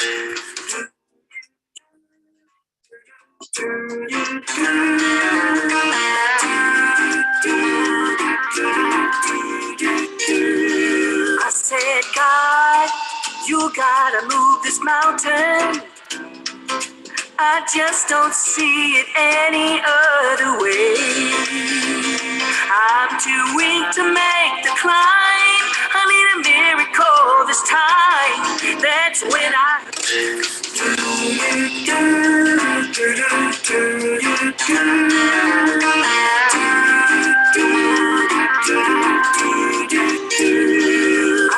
I said, God, you gotta move this mountain. I just don't see it any other way. I'm too weak to make the climb. I need a miracle this time. That's when I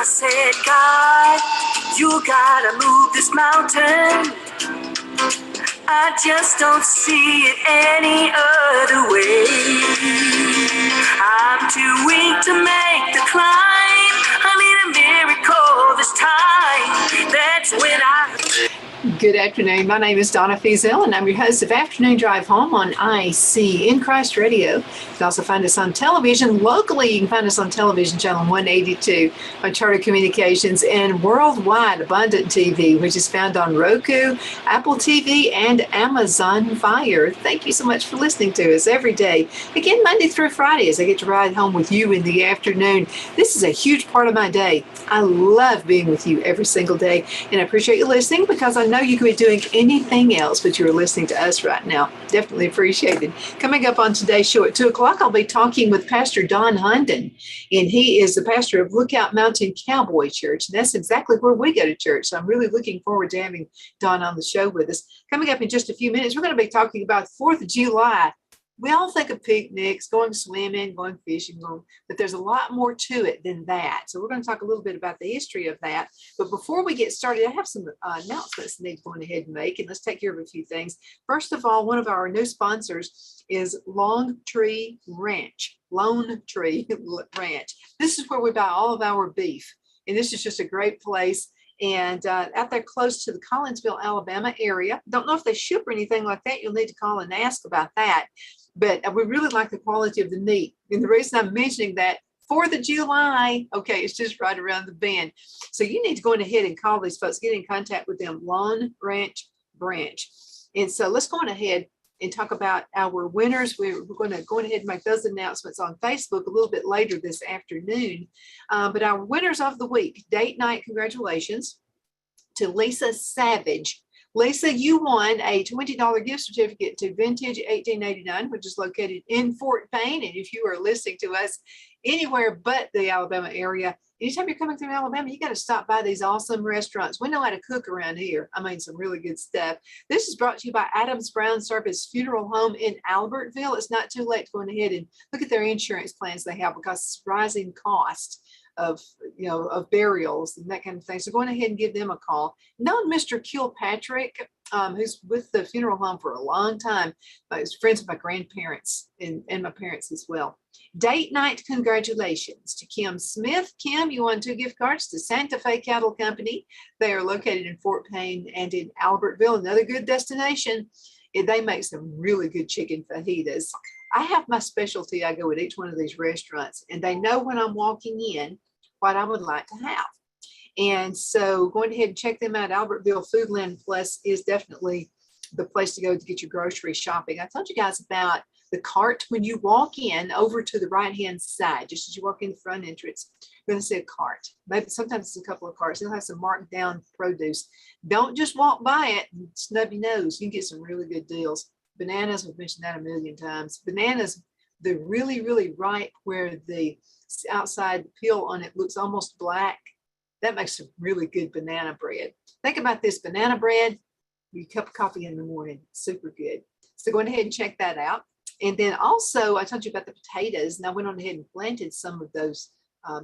said, God, you gotta move this mountain. I just don't see it any other way. I'm too weak to make the climb. I need a miracle this time. That's when Good afternoon. My name is Donna Feazell, and I'm your host of Afternoon Drive Home on IC in Christ Radio. You can also find us on television. Locally, you can find us on television, channel 182 on Charter Communications, and worldwide, Abundant TV, which is found on Roku, Apple TV, and Amazon Fire. Thank you so much for listening to us every day. Again, Monday through Friday, as I get to ride home with you in the afternoon. This is a huge part of my day. I love being with you every single day, and I appreciate you listening because I know you could be doing anything else, but you're listening to us right now. Definitely appreciated. Coming up on today's show at 2 o'clock, I'll be talking with Pastor Don Hunden, and he is the pastor of Lookout Mountain Cowboy Church, and that's exactly where we go to church. So I'm really looking forward to having Don on the show with us. Coming up in just a few minutes, we're going to be talking about 4th of July. We all think of picnics, going swimming, going fishing, but there's a lot more to it than that. So we're going to talk a little bit about the history of that. But before we get started, I have some announcements I need to go ahead and make, and let's take care of a few things. First of all, one of our new sponsors is Lone Tree Ranch. This is where we buy all of our beef, and this is just a great place. And out there close to the Collinsville, Alabama area. Don't know if they ship or anything like that. You'll need to call and ask about that. But we really like the quality of the meat. And the reason I'm mentioning that, 4th of July, okay, it's just right around the bend. So you need to go ahead and call these folks, get in contact with them, Lawn Ranch Branch. And so let's go on ahead and talk about our winners. We're going to go ahead and make those announcements on Facebook a little bit later this afternoon. But our winners of the week, date night, congratulations to Lisa Savage. Lisa, you won a $20 gift certificate to Vintage 1889, which is located in Fort Payne. And if you are listening to us anywhere but the Alabama area, anytime you're coming through Alabama, you got to stop by these awesome restaurants. We know how to cook around here. I mean, some really good stuff. This is brought to you by Adams Brown Service Funeral Home in Albertville. It's not too late to go ahead and look at their insurance plans they have because it's rising cost of burials and that kind of thing. So going ahead and give them a call. Known Mr. Kilpatrick, who's with the funeral home for a long time. He's friends with my grandparents and my parents as well. Date night congratulations to Kim Smith. Kim, you won 2 gift cards to Santa Fe Cattle Company. They are located in Fort Payne and in Albertville, another good destination. And they make some really good chicken fajitas. I have my specialty. I go at each one of these restaurants, and they know when I'm walking in what I would like to have. And so going ahead and check them out. Albertville Foodland Plus is definitely the place to go to get your grocery shopping. I told you guys about the cart. When you walk in over to the right-hand side, just as you walk in the front entrance, you're going to see a cart. Maybe sometimes it's a couple of carts. They'll have some marked down produce. Don't just walk by it and snub your nose. You can get some really good deals. Bananas, we've mentioned that a million times. Bananas, they're really, really ripe where the outside peel on it looks almost black. That makes some really good banana bread. Think about this banana bread, your cup of coffee in the morning, super good. So go ahead and check that out. And then also, I told you about the potatoes, and I went on ahead and planted some of those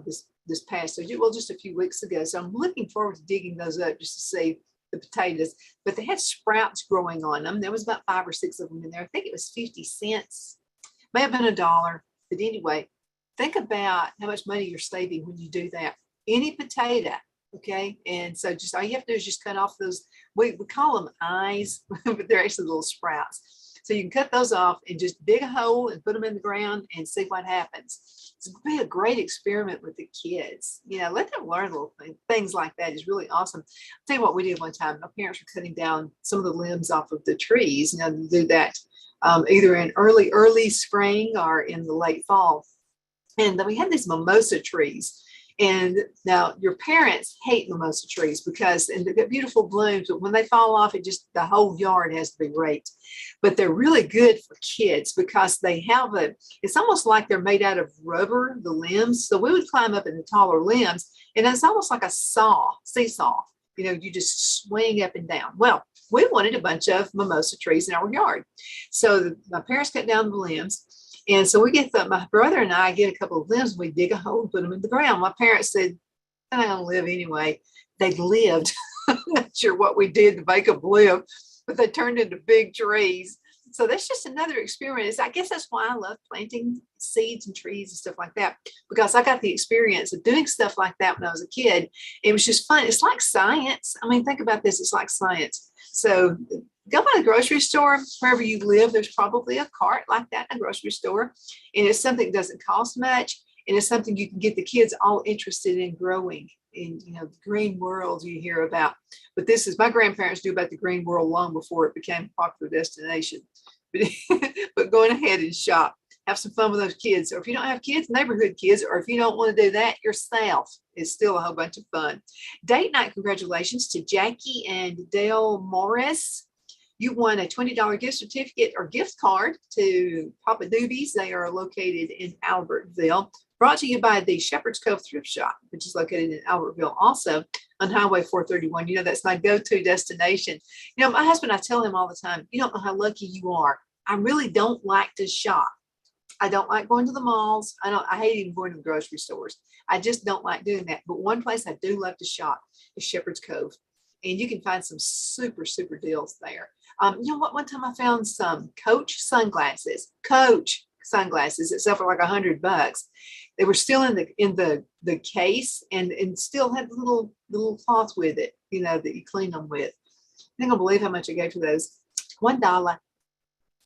this past, just a few weeks ago. So I'm looking forward to digging those up just to see the potatoes. But they had sprouts growing on them. There was about 5 or 6 of them in there. I think it was 50 cents, may have been $1. But anyway, think about how much money you're saving when you do that. Any potato, okay? And so all you have to do is just cut off those, we call them eyes, but they're actually little sprouts. So you can cut those off and just dig a hole and put them in the ground and see what happens. It's going to be a great experiment with the kids. Let them learn little things like that. Is really awesome. I'll tell you what we did one time. My parents were cutting down some of the limbs off of the trees. They do that either in early spring or in the late fall. And then we had these mimosa trees. And now your parents hate mimosa trees because and they've got beautiful blooms, but when they fall off, the whole yard has to be raked. But they're really good for kids because they have it's almost like they're made out of rubber, the limbs. So we would climb up in the taller limbs, and it's almost like a seesaw. You just swing up and down. Well, we wanted a bunch of mimosa trees in our yard. So my parents cut down the limbs. And so my brother and I get a couple of limbs, and we dig a hole and put them in the ground. My parents said, they're not going to live anyway. They lived. I'm not sure what we did to make them live, but they turned into big trees. So that's just another experience. I guess that's why I love planting seeds and trees and stuff like that, because I got the experience of doing stuff like that when I was a kid. It was just fun. It's like science. I mean, think about this. It's like science. So go by the grocery store, wherever you live, there's probably a cart like that in a grocery store. And it's something that doesn't cost much. And it's something you can get the kids all interested in growing in, the green world you hear about. But this is my grandparents knew about the green world long before it became a popular destination. But going ahead and shop, have some fun with those kids. Or if you don't have kids, neighborhood kids, or if you don't want to do that yourself, it's still a whole bunch of fun. Date night congratulations to Jackie and Dale Morris. You won a $20 gift certificate or gift card to Papa Doobie's. They are located in Albertville. Brought to you by the Shepherd's Cove Thrift Shop, which is located in Albertville, also on Highway 431. That's my go-to destination. My husband, I tell him all the time, you don't know how lucky you are. I really don't like to shop. I don't like going to the malls. I hate even going to the grocery stores. I just don't like doing that. But one place I do love to shop is Shepherd's Cove. And you can find some super, super deals there. What? One time I found some Coach sunglasses that sell for like $100. They were still in the case and still had the little cloth with it, that you clean them with. I think I'll believe how much I gave for those. $1.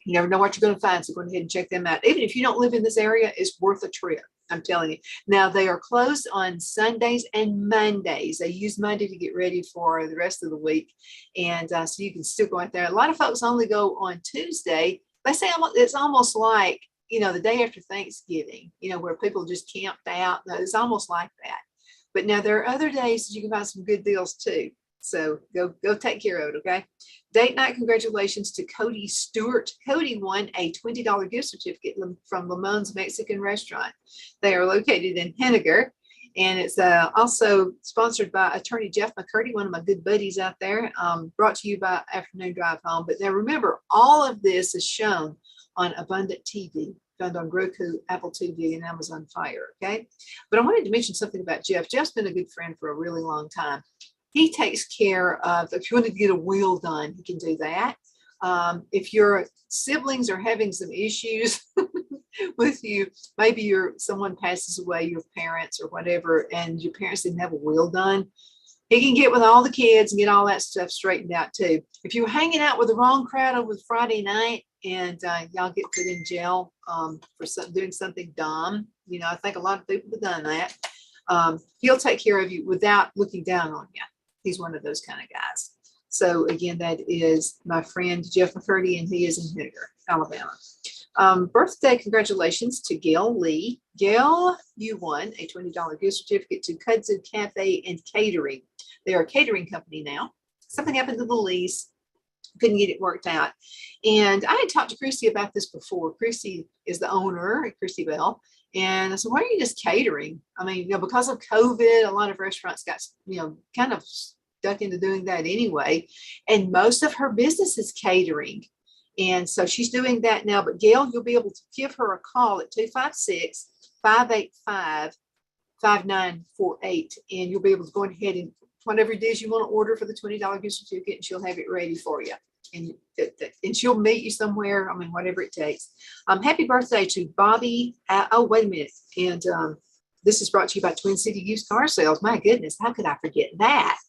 You never know what you're going to find, so go ahead and check them out. Even if you don't live in this area, it's worth a trip. I'm telling you. Now, they are closed on Sundays and Mondays. They use Monday to get ready for the rest of the week. And so you can still go out there. A lot of folks only go on Tuesday. They say it's almost like, the day after Thanksgiving, where people just camped out. It's almost like that. But now there are other days that you can find some good deals too. So go take care of it, okay? Date night congratulations to Cody Stewart. Cody won a $20 gift certificate from Lamone's Mexican restaurant. They are located in Henniger, and it's also sponsored by attorney Jeff McCurdy, one of my good buddies out there, brought to you by Afternoon Drive Home. But now remember, all of this is shown on Abundant TV, found on Roku, Apple TV, and Amazon Fire, okay? But I wanted to mention something about Jeff. Jeff's been a good friend for a really long time. He takes care of, if you want to get a wheel done, he can do that. If your siblings are having some issues with you, maybe someone passes away, your parents or whatever, and your parents didn't have a wheel done, he can get with all the kids and get all that stuff straightened out too. If you're hanging out with the wrong crowd over Friday night and y'all get put in jail for doing something dumb, I think a lot of people have done that. He'll take care of you without looking down on you. He's one of those kind of guys. So again, that is my friend Jeff McCurdy, and he is in Henniger, Alabama. Birthday congratulations to Gail Lee. Gail, you won a $20 gift certificate to Kudzu Cafe and Catering. They are a catering company now. Something happened to the lease. Couldn't get it worked out. And I had talked to Christy about this before. Christy is the owner, Christy Bell. And I said, why are you just catering? I mean, because of COVID, a lot of restaurants got, kind of stuck into doing that anyway. And most of her business is catering. And so she's doing that now. But Gail, you'll be able to give her a call at 256-585-5948. And you'll be able to go ahead and whatever it is you want to order for the $20 gift certificate, and she'll have it ready for you. And she'll meet you somewhere. I mean, whatever it takes. Happy birthday to Bobby. Oh, wait a minute. And this is brought to you by Twin City Used Car Sales. My goodness, how could I forget that?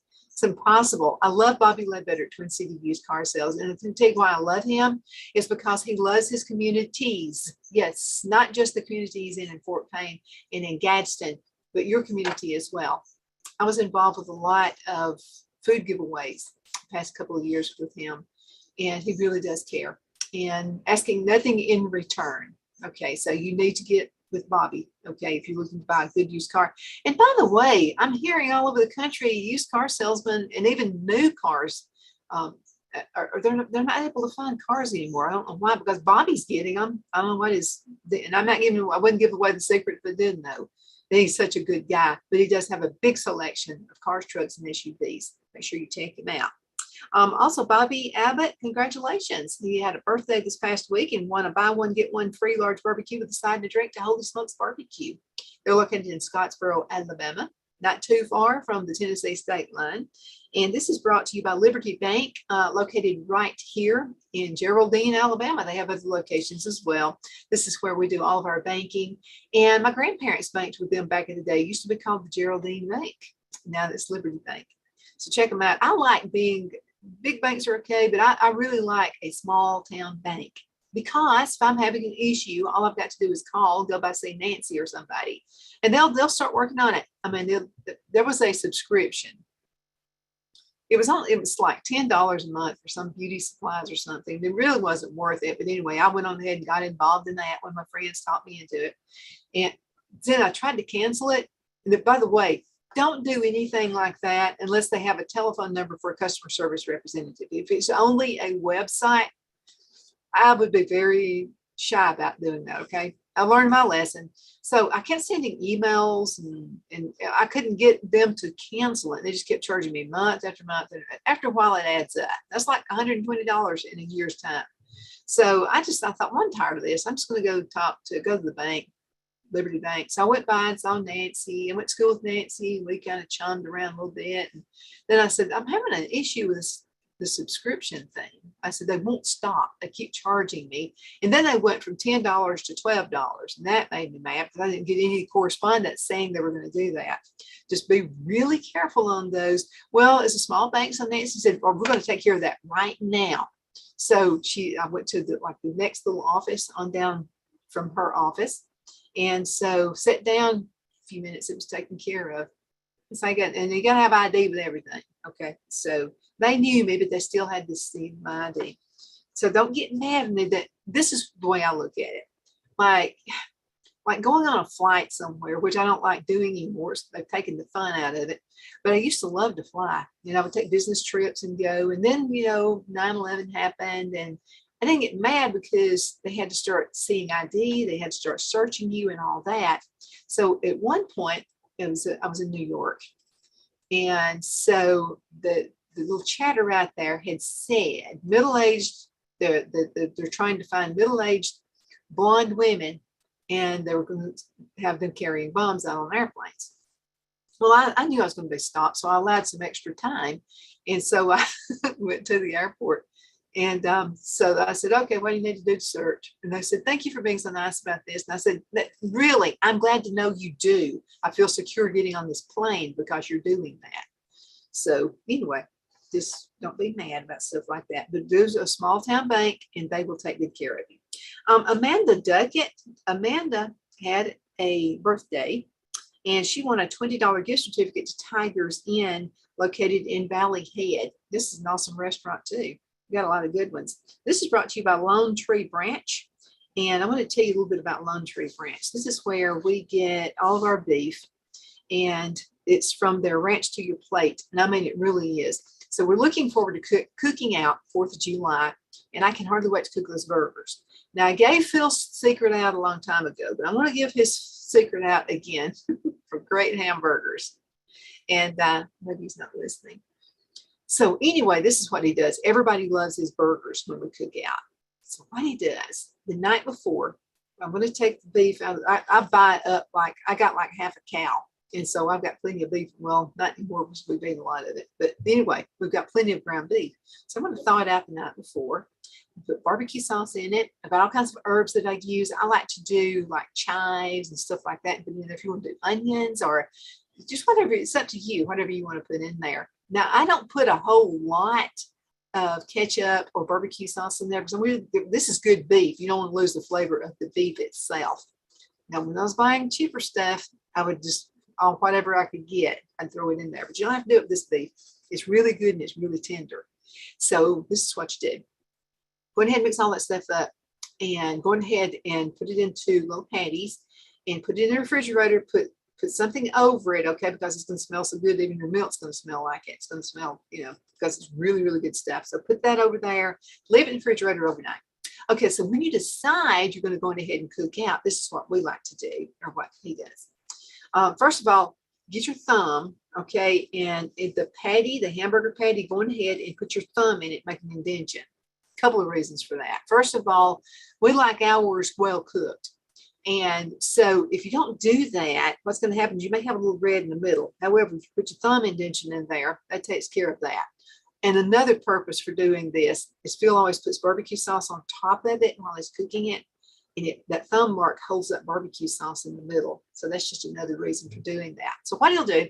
It's impossible. I love Bobby Ledbetter at Twin City Used Car Sales. And to tell you why I love him is because he loves his communities. Yes, not just the communities in Fort Payne and in Gadsden, but your community as well. I was involved with a lot of food giveaways the past couple of years with him, and he really does care and asking nothing in return. Okay, so you need to get with Bobby, okay, if you're looking to buy a good used car. And by the way, I'm hearing all over the country, used car salesmen and even new cars, they're not able to find cars anymore. I don't know why, because Bobby's getting them. I don't know what is, and I wouldn't give away the secret if I didn't know. He's such a good guy, but he does have a big selection of cars, trucks, and SUVs. Make sure you check him out. Also, Bobby Abbott, congratulations. He had a birthday this past week and won a buy one, get one free large barbecue with a side and a drink to Holy Smokes Barbecue. They're located in Scottsboro, Alabama, not too far from the Tennessee state line. And this is brought to you by Liberty Bank, located right here in Geraldine, Alabama. They have other locations as well. This is where we do all of our banking. And my grandparents banked with them back in the day. It used to be called the Geraldine Bank. Now it's Liberty Bank. So check them out. I like big banks are okay, but I really like a small town bank, because if I'm having an issue, all I've got to do is call, go by, say Nancy or somebody, and they'll start working on it. I mean, there was a subscription. It was like $10 a month for some beauty supplies or something. It really wasn't worth it. But anyway, I went on ahead and got involved in that when my friends taught me into it. And then I tried to cancel it. And by the way, don't do anything like that unless they have a telephone number for a customer service representative. If it's only a website, I would be very shy about doing that. Okay. I learned my lesson. So I kept sending emails and I couldn't get them to cancel it. They just kept charging me month after month. And after a while, it adds up. That's like $120 in a year's time. So I thought, well, I'm tired of this. I'm just going to go to the bank, Liberty Bank. So I went by and saw Nancy. I went to school with Nancy. We kind of chummed around a little bit. And then I said, I'm having an issue with the subscription thing. I said, they won't stop. They keep charging me. And then they went from $10 to $12. And that made me mad because I didn't get any correspondence saying they were going to do that. Just be really careful on those. Well, as a small bank, so Nancy said, well, we're going to take care of that right now. So I went to the next little office on down from her office. And so sat down a few minutes, it was taken care of. It's like, and you got to have ID with everything. Okay. So they knew me, but they still had to see my ID. So don't get mad at me. That this is the way I look at it. Like going on a flight somewhere, which I don't like doing anymore. So they've taken the fun out of it. But I used to love to fly. I would take business trips and go. And then, 9/11 happened, and I didn't get mad because they had to start seeing ID. They had to start searching you and all that. So at one point, I was in New York. And so the little chatter out there had said middle-aged, they're trying to find middle-aged blonde women, and they were going to have them carrying bombs out on airplanes. Well, I knew I was going to be stopped, so I allowed some extra time. And so I went to the airport. And so I said, okay, what do you need to do to search? And they said, thank you for being so nice about this. And I said, really, I'm glad to know you do. I feel secure getting on this plane because you're doing that. So anyway, just don't be mad about stuff like that. But there's a small town bank and they will take good care of you. Amanda Duckett, Amanda had a birthday and she won a $20 gift certificate to Tiger's Inn located in Valley Head. This is an awesome restaurant too. We got a lot of good ones. This is brought to you by Lone Tree Branch. And I'm going to tell you a little bit about Lone Tree Branch. This is where we get all of our beef, and it's from their ranch to your plate. And I mean, it really is. So we're looking forward to cooking out 4th of July, and I can hardly wait to cook those burgers. Now, I gave Phil's secret out a long time ago, but I'm going to give his secret out again for great hamburgers. And maybe he's not listening. So anyway, this is what he does. Everybody loves his burgers when we cook out. So what he does, the night before, I'm going to take the beef. I buy up I got like half a cow. And so I've got plenty of beef. Well, not anymore because we've eaten a lot of it. But anyway, we've got plenty of ground beef. So I'm going to thaw it out the night before. Put barbecue sauce in it. I've got all kinds of herbs that I use. I like to do like chives and stuff like that. But if you want to do onions or just whatever, it's up to you, whatever you want to put in there. Now, I don't put a whole lot of ketchup or barbecue sauce in there because this is good beef. You don't want to lose the flavor of the beef itself. Now, when I was buying cheaper stuff, I would just, on whatever I could get, I'd throw it in there. But you don't have to do it with this beef. It's really good and it's really tender. So this is what you do. Go ahead and mix all that stuff up and go ahead and put it into little patties and put it in the refrigerator. Put something over it, okay, because it's going to smell so good. Even your milk's going to smell like it. It's going to smell, because it's really, really good stuff. So put that over there. Leave it in the refrigerator overnight. Okay, so when you decide you're going to go ahead and cook out, this is what we like to do, or what he does. First of all, get your thumb, okay, and in the patty, the hamburger patty, go ahead and put your thumb in it, make an indentation. A couple of reasons for that. First of all, we like ours well cooked. And so if you don't do that, what's going to happen is you may have a little red in the middle. However, if you put your thumb indentation in there, that takes care of that. And another purpose for doing this is Phil always puts barbecue sauce on top of it while he's cooking it. And that thumb mark holds that barbecue sauce in the middle. So that's just another reason for doing that. So what he'll do,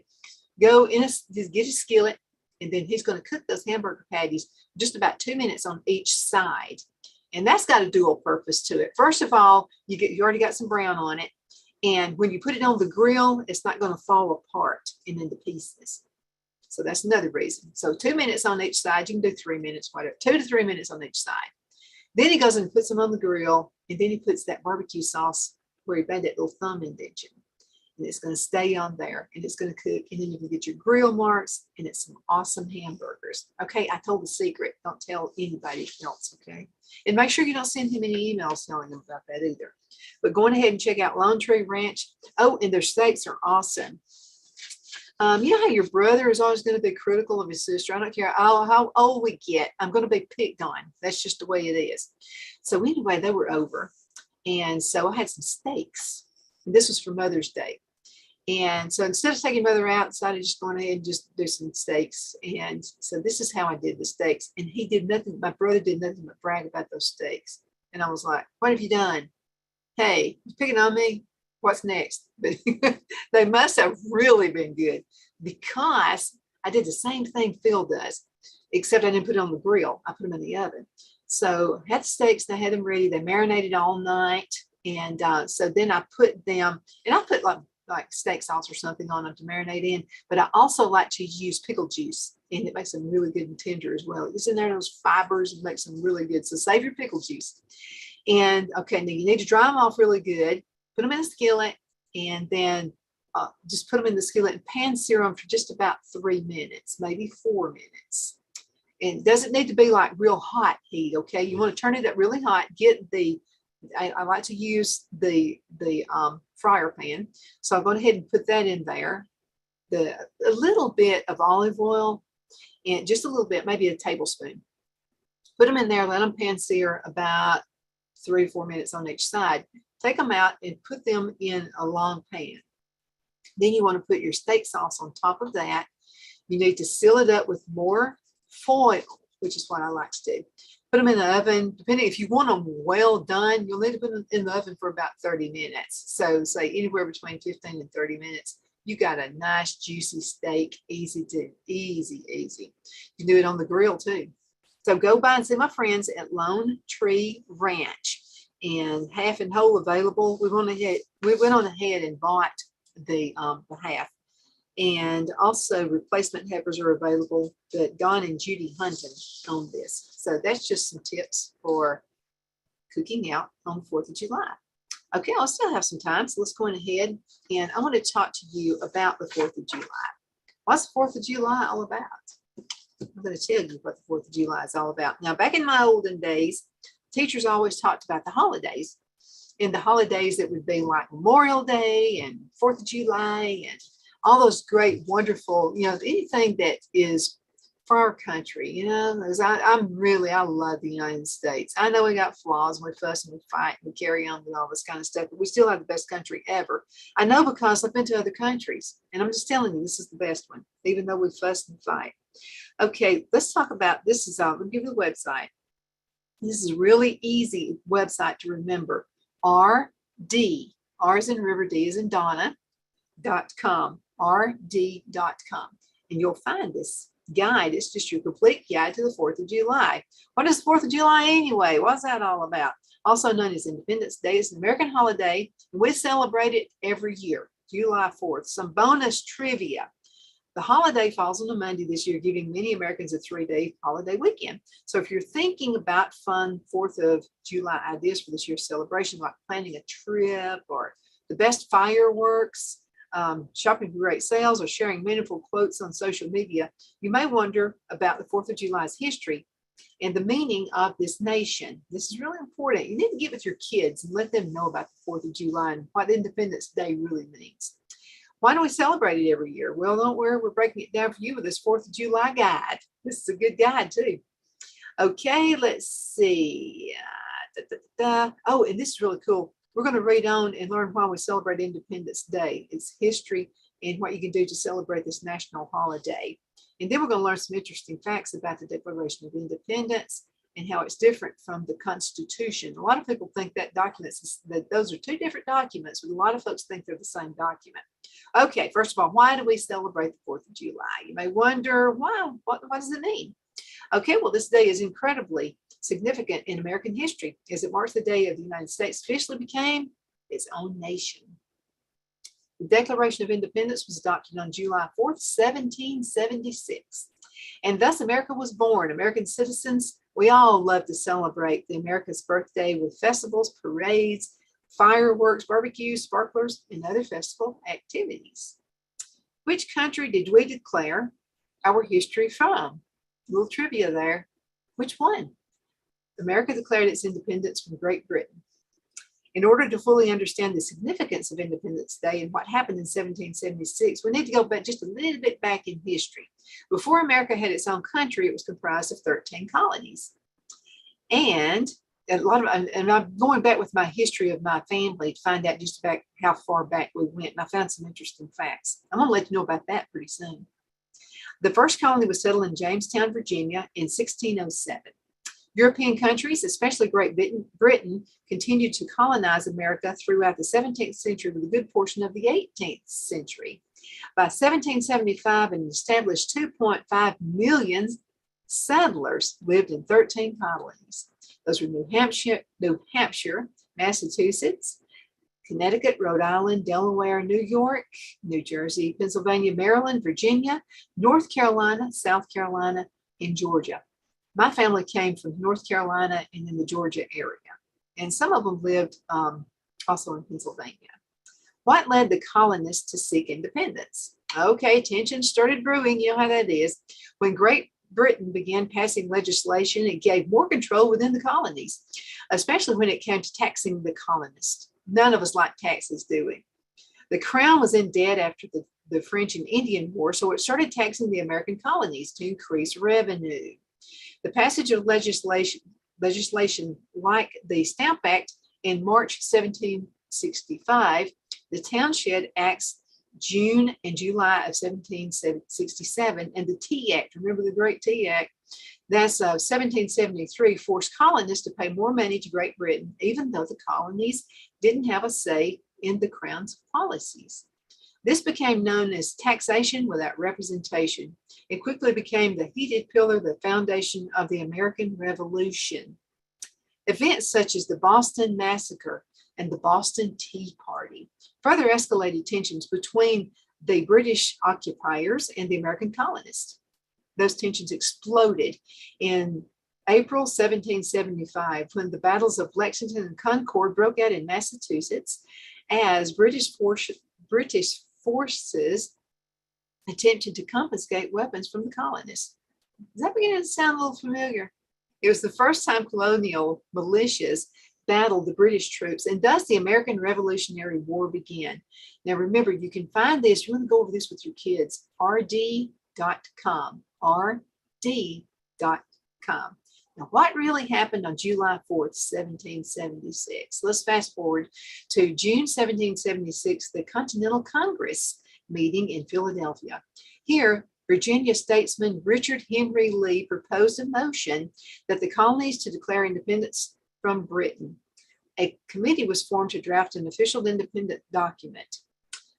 go in, just get a skillet, and then he's going to cook those hamburger patties just about 2 minutes on each side. And that's got a dual purpose to it. First of all, you already got some brown on it. And when you put it on the grill, it's not going to fall apart and into pieces. So that's another reason. So 2 minutes on each side. You can do 3 minutes, whatever. 2 to 3 minutes on each side. Then he goes and puts them on the grill. And then he puts that barbecue sauce where he made that little thumb indentation. And it's going to stay on there. And it's going to cook. And then you can get your grill marks. And it's some awesome hamburgers. Okay, I told the secret. Don't tell anybody else, okay? And make sure you don't send him any emails telling him about that either. But go ahead and check out Lone Tree Ranch. Oh, and their steaks are awesome. You know how your brother is always going to be critical of his sister? I don't care how old we get. I'm going to be picked on. That's just the way it is. So anyway, they were over. And so I had some steaks. And this was for Mother's Day. And so instead of taking Mother out, I decided just going ahead and just do some steaks. And so this is how I did the steaks. And he did nothing. My brother did nothing but brag about those steaks. And I was like, what have you done? Hey, you picking on me? What's next? They must have really been good because I did the same thing Phil does, except I didn't put it on the grill. I put them in the oven. So I had the steaks, I had them ready. They marinated all night. And so then I put them, and I put like steak sauce or something on them to marinate in. But I also like to use pickle juice, and it makes them really good and tender as well. It's in there, those fibers, and makes them really good. So save your pickle juice. And okay, now you need to dry them off really good. Put them in a skillet, and then just put them in the skillet and pan sear them for just about 3 minutes, maybe 4 minutes. And it doesn't need to be like real hot heat, okay? You want to turn it up really hot. Get the, I like to use the fryer pan. So I'm going ahead and put that in there. A little bit of olive oil, and just a little bit, maybe a tablespoon. Put them in there, let them pan sear about 3 or 4 minutes on each side. Take them out and put them in a long pan. Then you want to put your steak sauce on top of that. You need to seal it up with more foil, which is what I like to do. Put them in the oven. Depending if you want them well done, you'll need to put them in the oven for about 30 minutes. So say anywhere between 15 and 30 minutes. You got a nice juicy steak, easy. You can do it on the grill too. So go by and see my friends at Lone Tree Ranch. And half and whole available. We went on ahead and bought the half. And also replacement heifers are available, but Don and Judy Hunton own this. So that's just some tips for cooking out on the 4th of July. Okay, I'll still have some time, so let's go on ahead. And I want to talk to you about the 4th of July. What's the 4th of July all about? I'm going to tell you what the 4th of July is all about. Now, back in my olden days, teachers always talked about the holidays, and the holidays that would be like Memorial Day and 4th of July and all those great, wonderful, anything that is for our country, because I love the United States. I know we got flaws, and we fuss and we fight and we carry on with all this kind of stuff, but we still have the best country ever. I know because I've been to other countries, and I'm just telling you, this is the best one, even though we fuss and fight. Okay, let's talk about this. Let me give you the website. This is a really easy website to remember. RD, R is in River, D is in Donna.com, rd.com. And you'll find this guide. It's just your complete guide to the 4th of July. What is the 4th of July anyway? What's that all about? Also known as Independence Day, it's an American holiday, and we celebrate it every year, July 4th. Some bonus trivia. The holiday falls on a Monday this year, giving many Americans a 3-day holiday weekend. So if you're thinking about fun 4th of July ideas for this year's celebration, like planning a trip or the best fireworks, shopping for great sales, or sharing meaningful quotes on social media, you may wonder about the 4th of July's history and the meaning of this nation. This is really important. You need to get with your kids and let them know about the 4th of July and what Independence Day really means. Why do we celebrate it every year? Well, don't worry, we're breaking it down for you with this 4th of July guide. This is a good guide too. Okay, let's see. Oh, and this is really cool. We're going to read on and learn why we celebrate Independence Day, its history, and what you can do to celebrate this national holiday. And then we're going to learn some interesting facts about the Declaration of Independence and how it's different from the Constitution. A lot of people think that those are two different documents, but a lot of folks think they're the same document. Okay, first of all, why do we celebrate the 4th of July? You may wonder, why? What does it mean? Okay, well, this day is incredibly significant in American history, as it marks the day of the United States officially became its own nation. The Declaration of Independence was adopted on July 4th, 1776. And thus America was born. American citizens, we all love to celebrate the America's birthday with festivals, parades, fireworks, barbecues, sparklers, and other festival activities. Which country did we declare our history from? A little trivia there. Which one? America declared its independence from Great Britain. In order to fully understand the significance of Independence Day and what happened in 1776, we need to go back just a little bit back in history. Before America had its own country, it was comprised of 13 colonies. And I'm going back with my history of my family to find out just about how far back we went. And I found some interesting facts. I'm going to let you know about that pretty soon. The first colony was settled in Jamestown, Virginia in 1607. European countries, especially Great Britain, continued to colonize America throughout the 17th century with a good portion of the 18th century. By 1775, an established 2.5 million settlers lived in 13 colonies. Those were New Hampshire, Massachusetts, Connecticut, Rhode Island, Delaware, New York, New Jersey, Pennsylvania, Maryland, Virginia, North Carolina, South Carolina, and Georgia. My family came from North Carolina and in the Georgia area, and some of them lived also in Pennsylvania. What led the colonists to seek independence? Okay, tension started brewing. You know how that is. When Great Britain began passing legislation, it gave more control within the colonies, especially when it came to taxing the colonists. None of us like taxes, do we? The crown was in debt after the French and Indian War, so it started taxing the American colonies to increase revenue. The passage of legislation like the Stamp Act in March 1765, the Townshend Acts June and July of 1767, and the Tea Act, remember the Great Tea Act, that's 1773, forced colonists to pay more money to Great Britain, even though the colonies didn't have a say in the Crown's policies. This became known as taxation without representation. It quickly became the heated pillar, the foundation of the American Revolution. Events such as the Boston Massacre and the Boston Tea Party further escalated tensions between the British occupiers and the American colonists. Those tensions exploded in April 1775 when the battles of Lexington and Concord broke out in Massachusetts as British forces attempted to confiscate weapons from the colonists. Is that beginning to sound a little familiar? It was the first time colonial militias battled the British troops, and thus the American Revolutionary War began. Now remember, you can find this, you want to go over this with your kids, rd.com, rd.com. Now, what really happened on July 4th, 1776? Let's fast forward to June 1776, the Continental Congress meeting in Philadelphia. Here, Virginia statesman Richard Henry Lee proposed a motion that the colonies to declare independence from Britain. A committee was formed to draft an official independent document.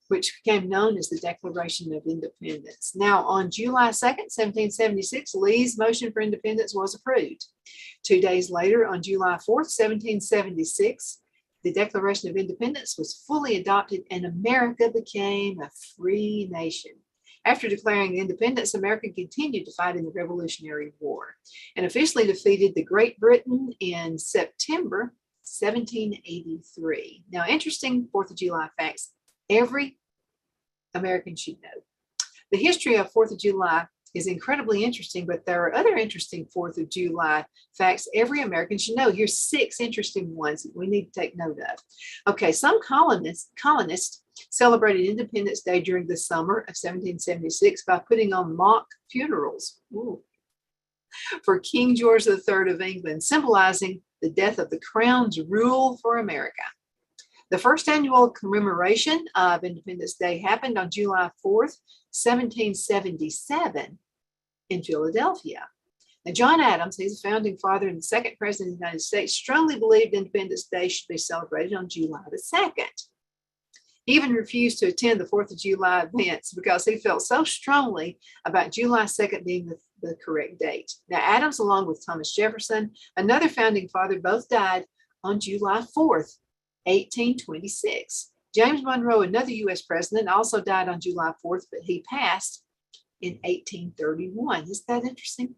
which became known as the Declaration of Independence. Now, on July 2nd, 1776, Lee's motion for independence was approved. 2 days later, on July 4th, 1776, the Declaration of Independence was fully adopted and America became a free nation. After declaring independence, America continued to fight in the Revolutionary War and officially defeated the Great Britain in September 1783. Now, interesting 4th of July facts every American should know. The history of 4th of July is incredibly interesting, but there are other interesting 4th of July facts every American should know. Here's 6 interesting ones that we need to take note of. Okay, some colonists celebrated Independence Day during the summer of 1776 by putting on mock funerals for King George III of England, symbolizing the death of the Crown's rule for America. The first annual commemoration of Independence Day happened on July 4th, 1777 in Philadelphia. Now, John Adams, he's the founding father and the second president of the United States, strongly believed Independence Day should be celebrated on July the 2nd. He even refused to attend the 4th of July events because he felt so strongly about July 2nd being the correct date. Now, Adams, along with Thomas Jefferson, another founding father, both died on July 4th, 1826. James Monroe, another U.S. president, also died on July 4th, but he passed in 1831. Isn't that interesting?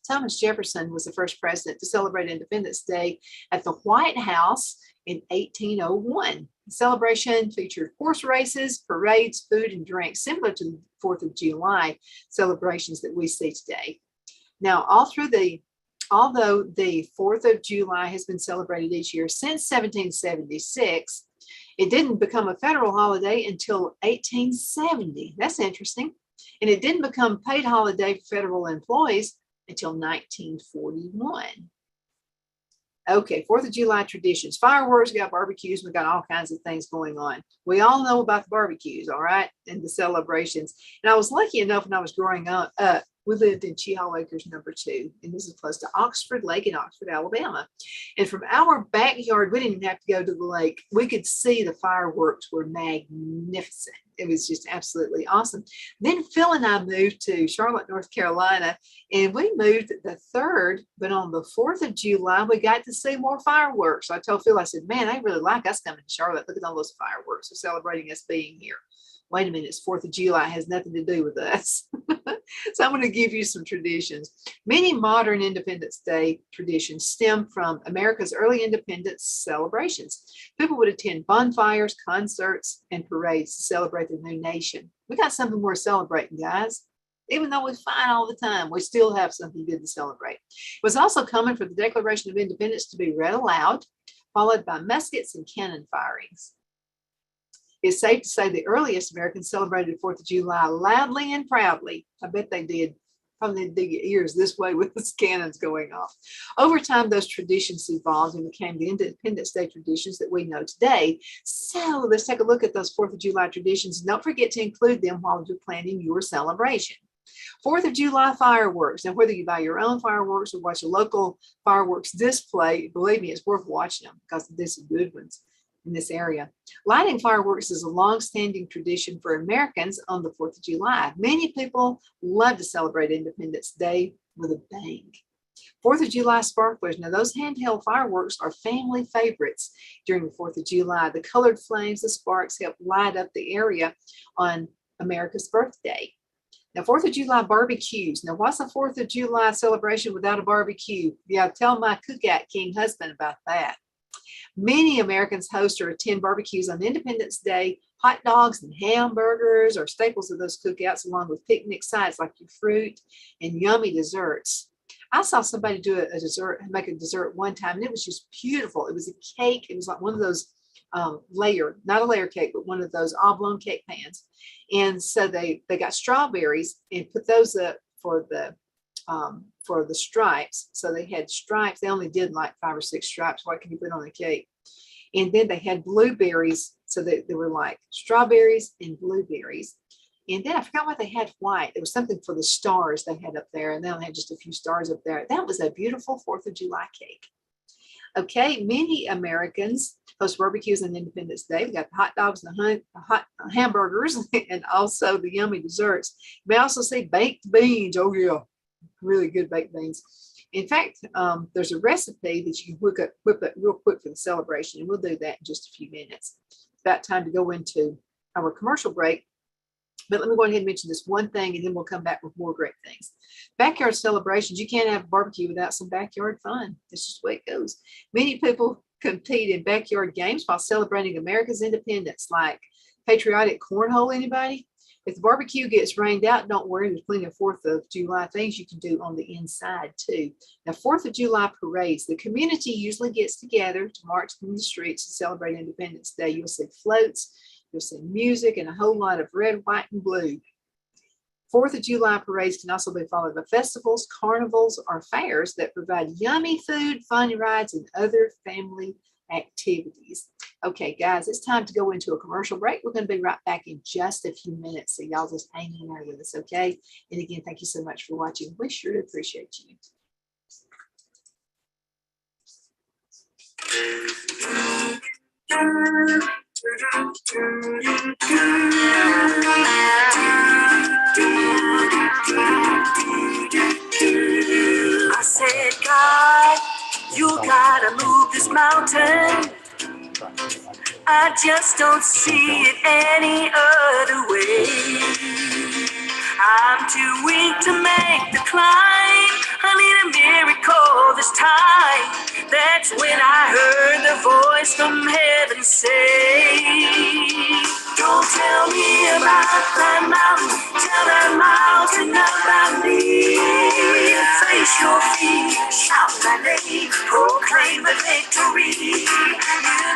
Thomas Jefferson was the first president to celebrate Independence Day at the White House in 1801. The celebration featured horse races, parades, food, and drinks, similar to the 4th of July celebrations that we see today. Now, although the 4th of July has been celebrated each year since 1776, it didn't become a federal holiday until 1870. That's interesting. And it didn't become a paid holiday for federal employees until 1941. Okay, 4th of July traditions. Fireworks, we got barbecues, we got all kinds of things going on. We all know about the barbecues, all right, and the celebrations. And I was lucky enough when I was growing up, we lived in Cheehaw Acres number 2, and this is close to Oxford Lake in Oxford, Alabama. And from our backyard, we didn't even have to go to the lake. We could see the fireworks were magnificent. It was just absolutely awesome. Then Phil and I moved to Charlotte, North Carolina, and we moved the 3rd, but on the 4th of July, we got to see more fireworks. I told Phil, I said, man, they really like us coming to Charlotte. Look at all those fireworks. They're celebrating us being here. Wait a minute, it's 4th of July, it has nothing to do with us. So I'm going to give you some traditions. Many modern Independence Day traditions stem from America's early independence celebrations. People would attend bonfires, concerts, and parades to celebrate their new nation. We got something we're celebrating, guys. Even though we fight all the time, we still have something good to celebrate. It was also common for the Declaration of Independence to be read aloud, followed by muskets and cannon firings. It's safe to say the earliest Americans celebrated the 4th of July loudly and proudly. I bet they did. Probably dig your ears this way with the cannons going off. Over time, those traditions evolved and became the Independence Day traditions that we know today. So let's take a look at those 4th of July traditions. And don't forget to include them while you're planning your celebration. 4th of July fireworks. Now, whether you buy your own fireworks or watch a local fireworks display, believe me, it's worth watching them because there's some good ones in this area. Lighting fireworks is a long-standing tradition for Americans on the 4th of July. Many people love to celebrate Independence Day with a bang. 4th of July sparklers. Now, those handheld fireworks are family favorites during the 4th of July. The colored flames, the sparks help light up the area on America's birthday. Now, 4th of July barbecues. Now, what's a 4th of July celebration without a barbecue? Yeah, tell my cookout king husband about that. Many Americans host or attend barbecues on Independence Day. Hot dogs and hamburgers are staples of those cookouts, along with picnic sides like your fruit and yummy desserts. I saw somebody do make a dessert one time, and it was just beautiful. It was a cake. It was like one of those not a layer cake, but one of those oblong cake pans. And so they got strawberries and put those up for the stripes. So they had stripes. They only did like 5 or 6 stripes. What can you put on a cake? And then they had blueberries. So they were like strawberries and blueberries. And then I forgot what they had white. It was something for the stars they had up there. And they only had just a few stars up there. That was a beautiful 4th of July cake. Okay, many Americans host barbecues on Independence Day. We've got the hot dogs and the hot hamburgers and also the yummy desserts. You may also see baked beans. Oh yeah, really good baked beans. In fact, there's a recipe that you can whip up real quick for the celebration, and we'll do that in just a few minutes. It's about time to go into our commercial break. But let me go ahead and mention this one thing, and then we'll come back with more great things. Backyard celebrations. You can't have a barbecue without some backyard fun. It's just the way it goes. Many people compete in backyard games while celebrating America's independence, like patriotic cornhole. Anybody? If the barbecue gets rained out, don't worry. There's plenty of 4th of July things you can do on the inside, too. Now, 4th of July parades. The community usually gets together to march in the streets to celebrate Independence Day. You'll see floats. You'll see music and a whole lot of red, white, and blue. 4th of July parades can also be followed by festivals, carnivals, or fairs that provide yummy food, fun rides, and other family activities. Okay, guys, it's time to go into a commercial break. We're going to be right back in just a few minutes, so y'all just hang in there with us, okay? And again, thank you so much for watching. We sure appreciate you. I said, God, you gotta move this mountain. I just don't see it any other way. I'm too weak to make the climb. I need a miracle this time. That's when I heard the voice from heaven say, don't tell me about that mountain, tell that mountain about me. Face your feet, shout my name, proclaim the victory. You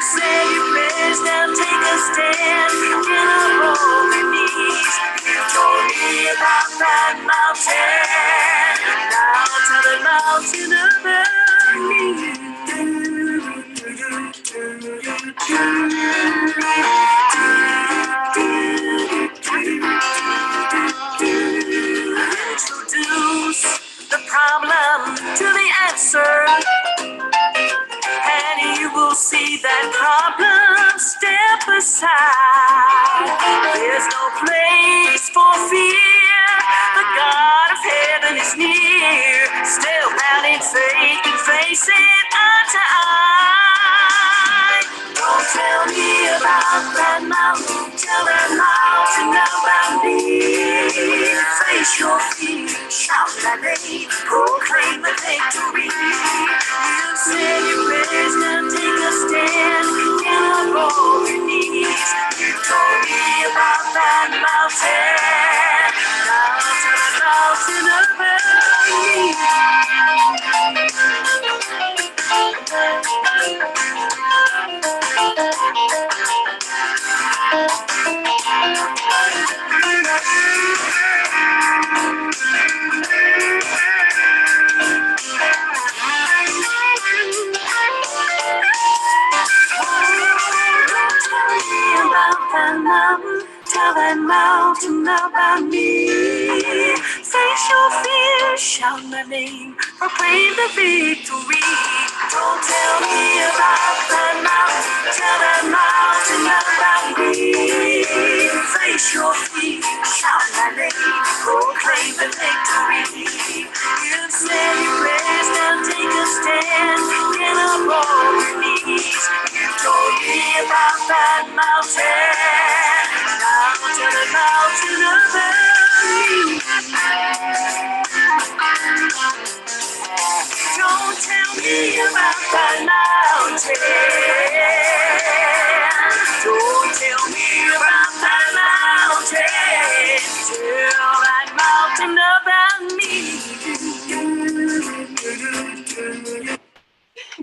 say your prayers, now take a stand, get up on your knees. You told me about that mountain, now tell the mountain about me. Introduce the problem to the answer, and you will see that problem step aside. There's no place for fear, the God of heaven is near. Step out in faith and face it eye to eye. Don't tell me about that mountain, tell that mountain about me. Face your fear, shout that name, proclaim the victory. You said your prayers, now take a stand, get up on your knees. You told me about that mountain, now tell the mountain about me. Tell that mountain about me. Face your fear, shout my name, proclaim the victory. Don't tell me about that mountain, tell that mountain about me. Face your fear, shout my name, proclaim the victory. You said your prayers, now take a stand, get up on your knees. You told me about that mountain, now tell the mountain about me. Don't tell me about that mountain. Don't tell me about that mountain. Tell that mountain about me.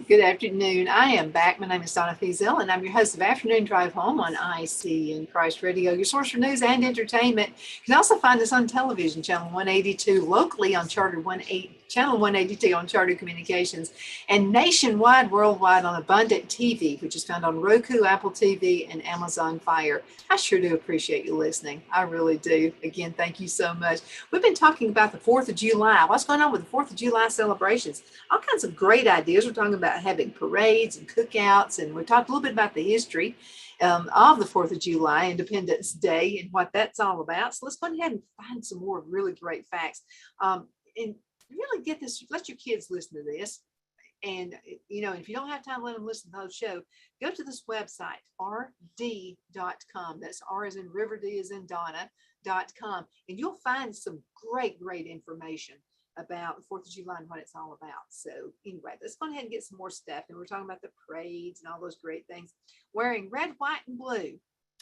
Good afternoon. I am back. My name is Donna Feazell, and I'm your host of Afternoon Drive Home on IC and Christ Radio, your source for news and entertainment. You can also find us on television, channel 182, locally on Charter 180. Channel 182 on Charter Communications, and nationwide, worldwide on Abundant TV, which is found on Roku, Apple TV, and Amazon Fire. I sure do appreciate you listening. I really do. Again, thank you so much. We've been talking about the 4th of July. What's going on with the 4th of July celebrations? All kinds of great ideas. We're talking about having parades and cookouts, and we talked a little bit about the history of the 4th of July, Independence Day, and what that's all about. So let's go ahead and find some more really great facts. And really get this, let your kids listen to this. And, you know, if you don't have time to let them listen to the whole show, go to this website, rd.com. That's R as in River, D as in Donna.com. And you'll find some great information about the 4th of July and what it's all about. So anyway, let's go ahead and get some more stuff. And we're talking about the parades and all those great things. Wearing red, white, and blue.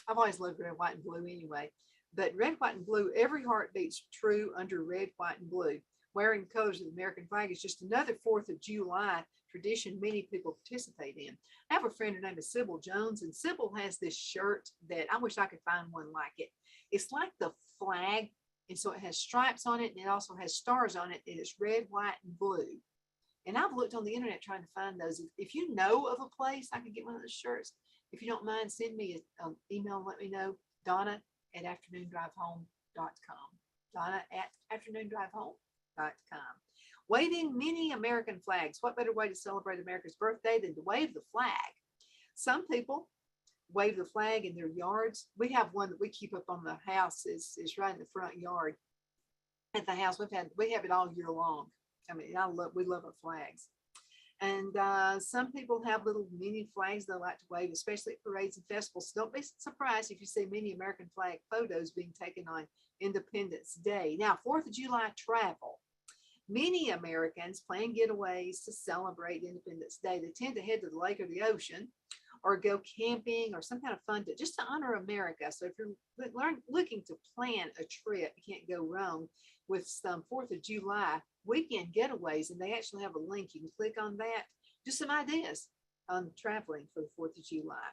I've always loved red, white, and blue anyway. But red, white, and blue, every heart beats true under red, white, and blue. Wearing the colors of the American flag is just another 4th of July tradition many people participate in. I have a friend, her name is Sybil Jones, and Sybil has this shirt that I wish I could find one like it. It's like the flag, and so it has stripes on it, and it also has stars on it, and it's red, white, and blue. And I've looked on the internet trying to find those. If you know of a place I could get one of those shirts, if you don't mind, send me an email and let me know. Donna at afternoondrivehome.com. Donna at afternoondrivehome.com. Waving many American flags. What better way to celebrate America's birthday than to wave the flag? Some people wave the flag in their yards. We have one that we keep up on the house. It's right in the front yard at the house. We have it all year long. I mean, we love our flags. And some people have little mini flags they like to wave, especially at parades and festivals. So don't be surprised if you see many American flag photos being taken on Independence Day. Now, 4th of July travel. Many Americans plan getaways to celebrate Independence Day. They tend to head to the lake or the ocean or go camping or some kind of fun just to honor America. So if you're looking to plan a trip, you can't go wrong with some 4th of July weekend getaways. And they actually have a link. You can click on that. Just some ideas on traveling for the 4th of July.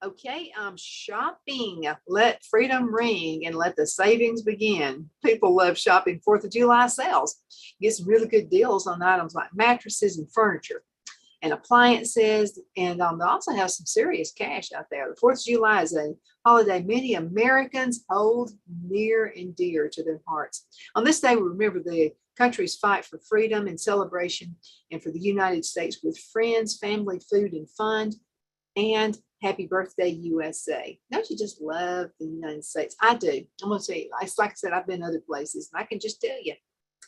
Okay, shopping. Let freedom ring and let the savings begin. People love shopping 4th of July sales. Get some really good deals on items like mattresses and furniture and appliances. And they also have some serious cash out there. The 4th of July is a holiday many Americans hold near and dear to their hearts. On this day, we remember the country's fight for freedom and celebration and for the United States with friends, family, food, and fun. And happy birthday, USA. Don't you just love the United States? I do. I'm going to say, like I said, I've been other places, and I can just tell you,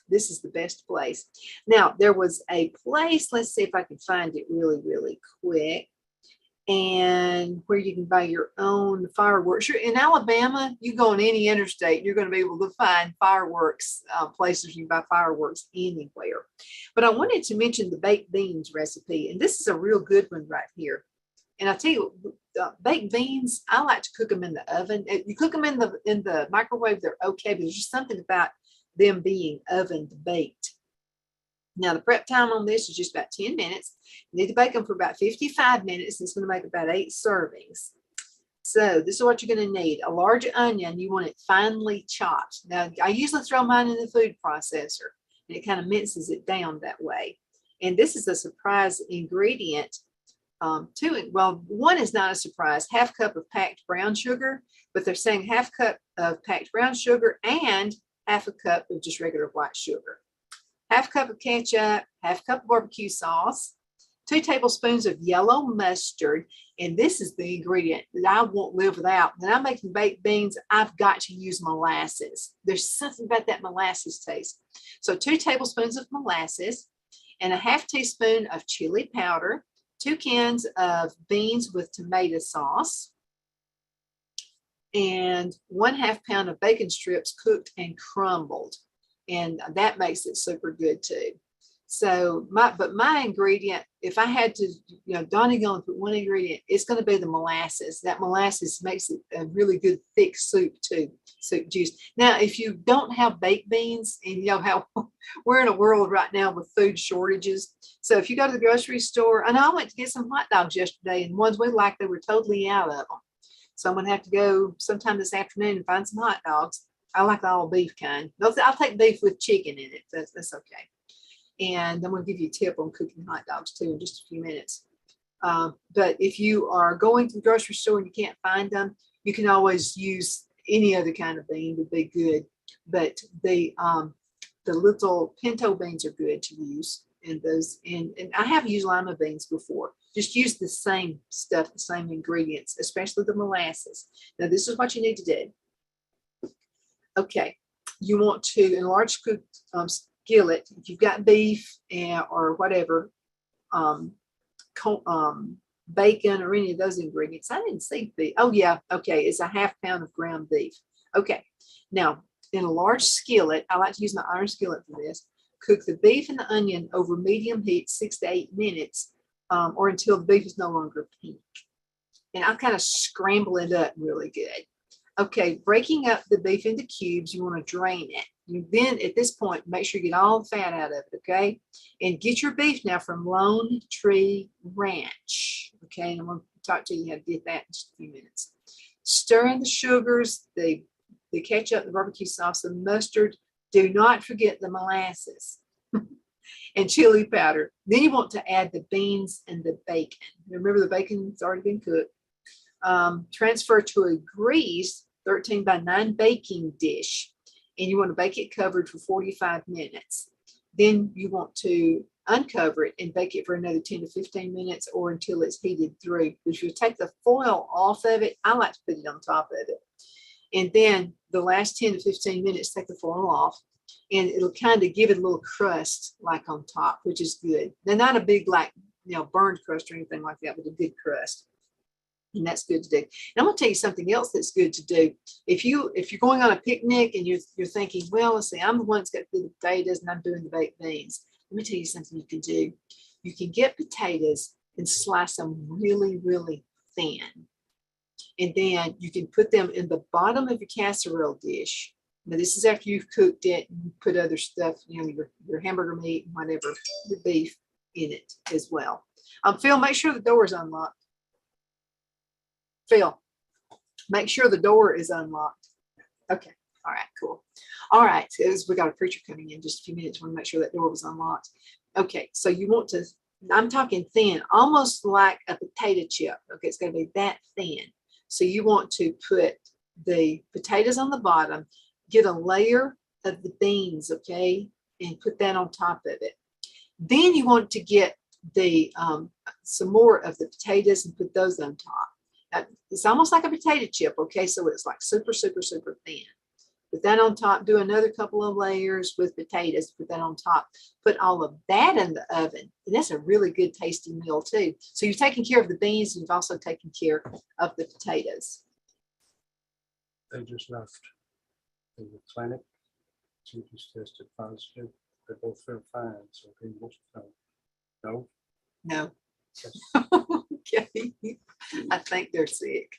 this is the best place. Now, there was a place, let's see if I can find it really quick, and where you can buy your own fireworks. In Alabama, you go on any interstate, you're going to be able to find fireworks, places you buy fireworks anywhere. But I wanted to mention the baked beans recipe, and this is a real good one right here. And I tell you, baked beans, I like to cook them in the oven. You cook them in the microwave, they're okay, but there's just something about them being oven baked. Now, the prep time on this is just about 10 minutes. You need to bake them for about 55 minutes. It's going to make about 8 servings. So this is what you're going to need. A large onion, you want it finely chopped. Now, I usually throw mine in the food processor, and it kind of minces it down that way. And this is a surprise ingredient. Well, one is not a surprise, 1/2 cup of packed brown sugar, but they're saying 1/2 cup of packed brown sugar and 1/2 cup of just regular white sugar. 1/2 cup of ketchup, 1/2 cup of barbecue sauce, 2 tablespoons of yellow mustard. And this is the ingredient that I won't live without. When I'm making baked beans, I've got to use molasses. There's something about that molasses taste. So 2 tablespoons of molasses and a 1/2 teaspoon of chili powder, 2 cans of beans with tomato sauce, and 1/2 pound of bacon strips cooked and crumbled. And that makes it super good too. So my ingredient, if I had to, Donnie going to put one ingredient, it's going to be the molasses. That molasses makes it a really good thick soup too, soup juice. Now, if you don't have baked beans, and you know how we're in a world right now with food shortages. So if you go to the grocery store, I know I went to get some hot dogs yesterday, and ones we liked, they were totally out of them. So I'm going to have to go sometime this afternoon and find some hot dogs. I like the all beef kind. I'll take beef with chicken in it. That's okay. And I'm going to give you a tip on cooking hot dogs too in just a few minutes. But if you are going to the grocery store and you can't find them, you can always use any other kind of bean would be good. But the little pinto beans are good to use. And those, and I have used lima beans before. Just use the same stuff, the same ingredients, especially the molasses. Now, this is what you need to do. Okay, you want to enlarge skillet. If you've got beef or whatever, bacon or any of those ingredients. I didn't see beef. Oh yeah, okay, it's a ½ pound of ground beef. Okay, now in a large skillet, I like to use my iron skillet for this. Cook the beef and the onion over medium heat 6 to 8 minutes, or until the beef is no longer pink. And I'll kind of scramble it up really good. Okay, breaking up the beef into cubes, you want to drain it. You then, at this point, make sure you get all the fat out of it, okay? And get your beef now from Lone Tree Ranch, okay? And I'm going to talk to you how to get that in just a few minutes. Stir in the sugars, the ketchup, the barbecue sauce, the mustard. Do not forget the molasses and chili powder. Then you want to add the beans and the bacon. Remember, the bacon's already been cooked. Transfer to a greased 13 by 9 baking dish, and you want to bake it covered for 45 minutes. Then you want to uncover it and bake it for another 10 to 15 minutes or until it's heated through. If you take the foil off of it, I like to put it on top of it. And then the last 10 to 15 minutes, take the foil off, and it'll kind of give it a little crust like on top, which is good. They're not a big, like, burned crust or anything like that, but a good crust. And that's good to do. And I'm going to tell you something else that's good to do. If you're going on a picnic and you're thinking, well, let's see, I'm the one that's got the potatoes and I'm doing the baked beans. Let me tell you something you can do. You can get potatoes and slice them really, really thin. And then you can put them in the bottom of your casserole dish. Now, this is after you've cooked it and put other stuff, your hamburger meat and whatever, the beef in it as well. Phil, make sure the door is unlocked. Phil, make sure the door is unlocked. Okay. All right, cool. All right. We got a preacher coming in just a few minutes. We want to make sure that door was unlocked. Okay. So you want to, I'm talking thin, almost like a potato chip. Okay. It's going to be that thin. So you want to put the potatoes on the bottom, get a layer of the beans, okay, and put that on top of it. Then you want to get the some more of the potatoes and put those on top. Now, it's almost like a potato chip, okay, so it's like super, super, super thin. Put that on top, do another couple of layers with potatoes, put that on top. Put all of that in the oven, and that's a really good tasty meal too. So you've taken care of the beans, and you've also taken care of the potatoes. They just left the clinic. She just tested positive. They both feel fine, so they must know. No? No. Okay. I think they're sick.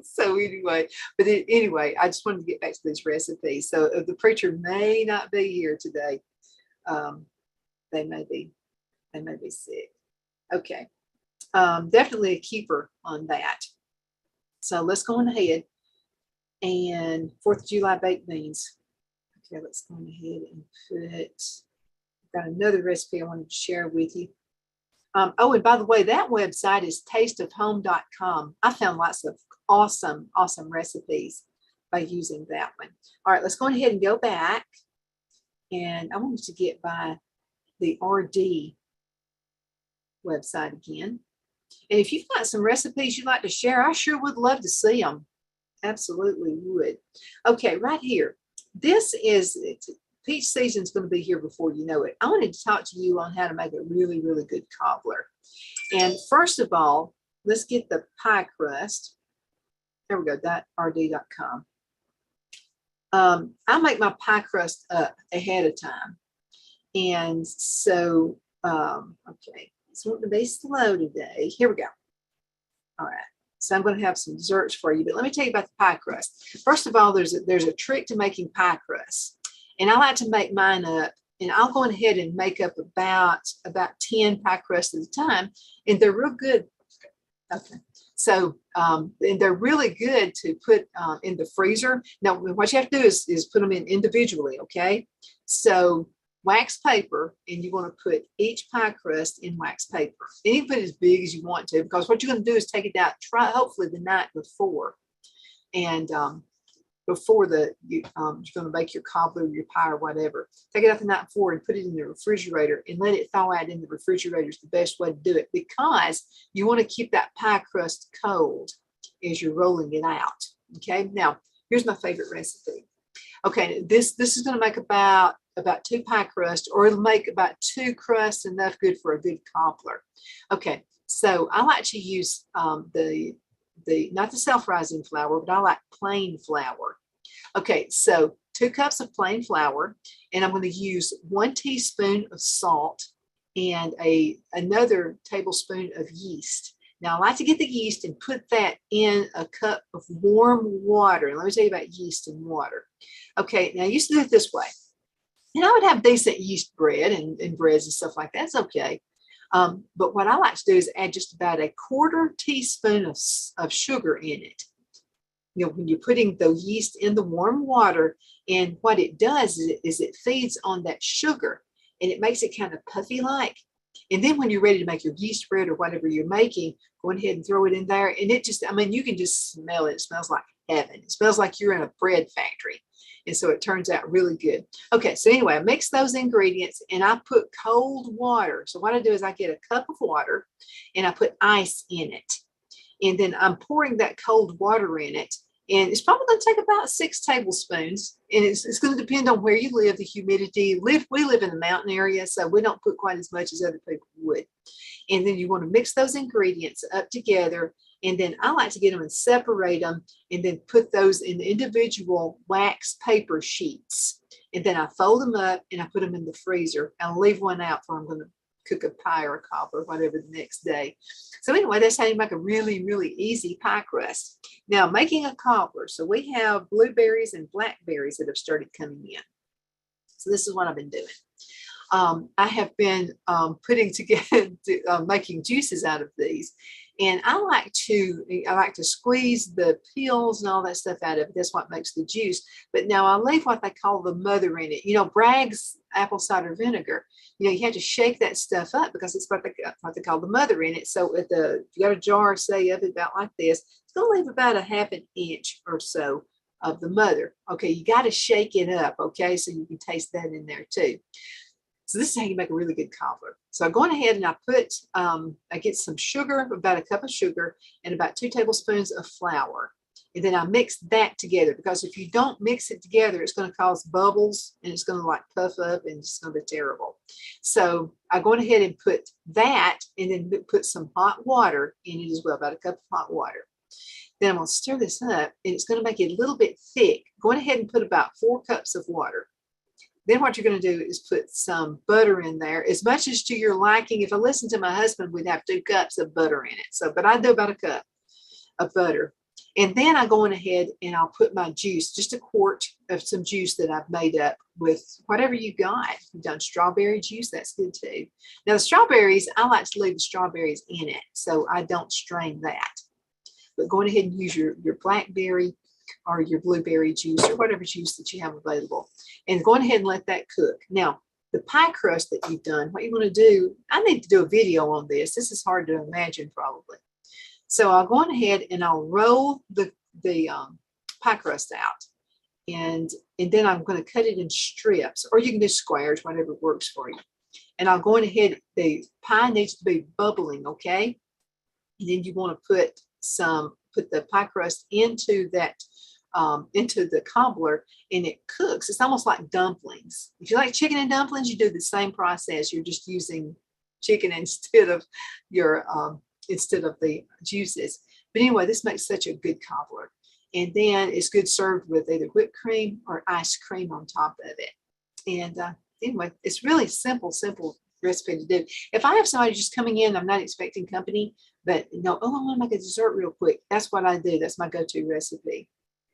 So anyway, anyway, I just wanted to get back to these recipes. So the preacher may not be here today. They may be sick. Okay. Definitely a keeper on that. So let's go on ahead. And 4th of July baked beans. Okay, let's go on ahead and I've got another recipe I wanted to share with you. Oh, and by the way, that website is tasteofhome.com. I found lots of awesome recipes by using that one. All right, let's go ahead and go back. And I wanted to get by the RD website again. And if you've got some recipes you'd like to share, I sure would love to see them. Absolutely would. Okay, right here. This is peach season is going to be here before you know it. I wanted to talk to you on how to make a really, really good cobbler. And first of all, let's get the pie crust. There we go, .rd.com. I make my pie crust up ahead of time. And so, okay, it's wanting to be slow today. Here we go. All right. So I'm going to have some desserts for you, but let me tell you about the pie crust. First of all, there's a trick to making pie crust. And I like to make mine up, and I'll go ahead and make up about 10 pie crusts at a time, and they're real good. Okay, so and they're really good to put in the freezer. Now, what you have to do is put them in individually. Okay, so wax paper, and you want to put each pie crust in wax paper. And you can put it as big as you want to, because what you're going to do is take it out, try hopefully the night before. And before you're going to make your cobbler, your pie, or whatever. Take it out the night before and put it in the refrigerator and let it thaw out in the refrigerator is the best way to do it, because you want to keep that pie crust cold as you're rolling it out. Okay, now here's my favorite recipe. Okay, this is going to make about 2 pie crust, or it'll make about 2 crusts, enough good for a good cobbler. Okay, so I like to use not the self-rising flour, but I like plain flour. Okay, so 2 cups of plain flour, and I'm going to use 1 teaspoon of salt and another tablespoon of yeast. Now I like to get the yeast and put that in a cup of warm water. And let me tell you about yeast and water. Okay, now I used to do it this way. And I would have decent yeast bread and breads and stuff like that. That's okay. But what I like to do is add just about a 1/4 teaspoon of sugar in it. You know, when you're putting the yeast in the warm water, and what it does is it feeds on that sugar, and it makes it kind of puffy like. And then when you're ready to make your yeast bread or whatever you're making, go ahead and throw it in there. And it just, I mean, you can just smell it. It smells like heaven. It smells like you're in a bread factory. And so it turns out really good. Okay, so anyway, I mix those ingredients and I put cold water. So what I do is I get a cup of water and I put ice in it. And then I'm pouring that cold water in it. And it's probably going to take about 6 tablespoons. And it's going to depend on where you live, the humidity. We live in the mountain area, so we don't put quite as much as other people would. And then you want to mix those ingredients up together. And then I like to get them and separate them and then put those in individual wax paper sheets. And then I fold them up and I put them in the freezer. I'll leave one out for I'm going to cook a pie or a cobbler or whatever the next day. So anyway, that's how you make a really, really easy pie crust. Now, making a cobbler. So we have blueberries and blackberries that have started coming in. So this is what I've been doing. I have been putting together, making juices out of these. And I like to squeeze the peels and all that stuff out of it. That's what makes the juice. But now I leave what they call the mother in it. You know, Bragg's apple cider vinegar. You know, you have to shake that stuff up because it's what they call the mother in it. So if you got a jar, say, of it about like this, it's going to leave about a 1/2 inch or so of the mother. Okay, you got to shake it up. Okay, so you can taste that in there too. So this is how you make a really good cobbler. So I'm going ahead and I get some sugar, about a cup of sugar, and about 2 tablespoons of flour. And then I mix that together, because if you don't mix it together, it's going to cause bubbles and it's going to like puff up and it's going to be terrible. So I go ahead and put that and then put some hot water in it as well, about a cup of hot water. Then I'm going to stir this up and it's going to make it a little bit thick. Go ahead and put about 4 cups of water. Then what you're going to do is put some butter in there, as much as to your liking. If I listened to my husband, we'd have 2 cups of butter in it. So, but I do about a cup of butter. And then I go on ahead and I'll put my juice, just a quart of some juice that I've made up with whatever you got. If you've done strawberry juice, that's good too. Now the strawberries, I like to leave the strawberries in it, so I don't strain that. But go ahead and use your blackberry or your blueberry juice or whatever juice that you have available. And go ahead and let that cook. Now, the pie crust that you've done, what you want to do, I need to do a video on this. This is hard to imagine probably. So I'll go on ahead and I'll roll the pie crust out. And then I'm going to cut it in strips, or you can do squares, whatever works for you. And I'll go on ahead, the pie needs to be bubbling, okay? And then you want to put the pie crust into the cobbler, and it cooks. It's almost like dumplings. If you like chicken and dumplings, you do the same process. You're just using chicken instead of the juices. But anyway, this makes such a good cobbler. And then it's good served with either whipped cream or ice cream on top of it. And anyway, it's really simple recipe to do. If I have somebody just coming in, I'm not expecting company, but I want to make a dessert real quick. That's what I do. That's my go-to recipe.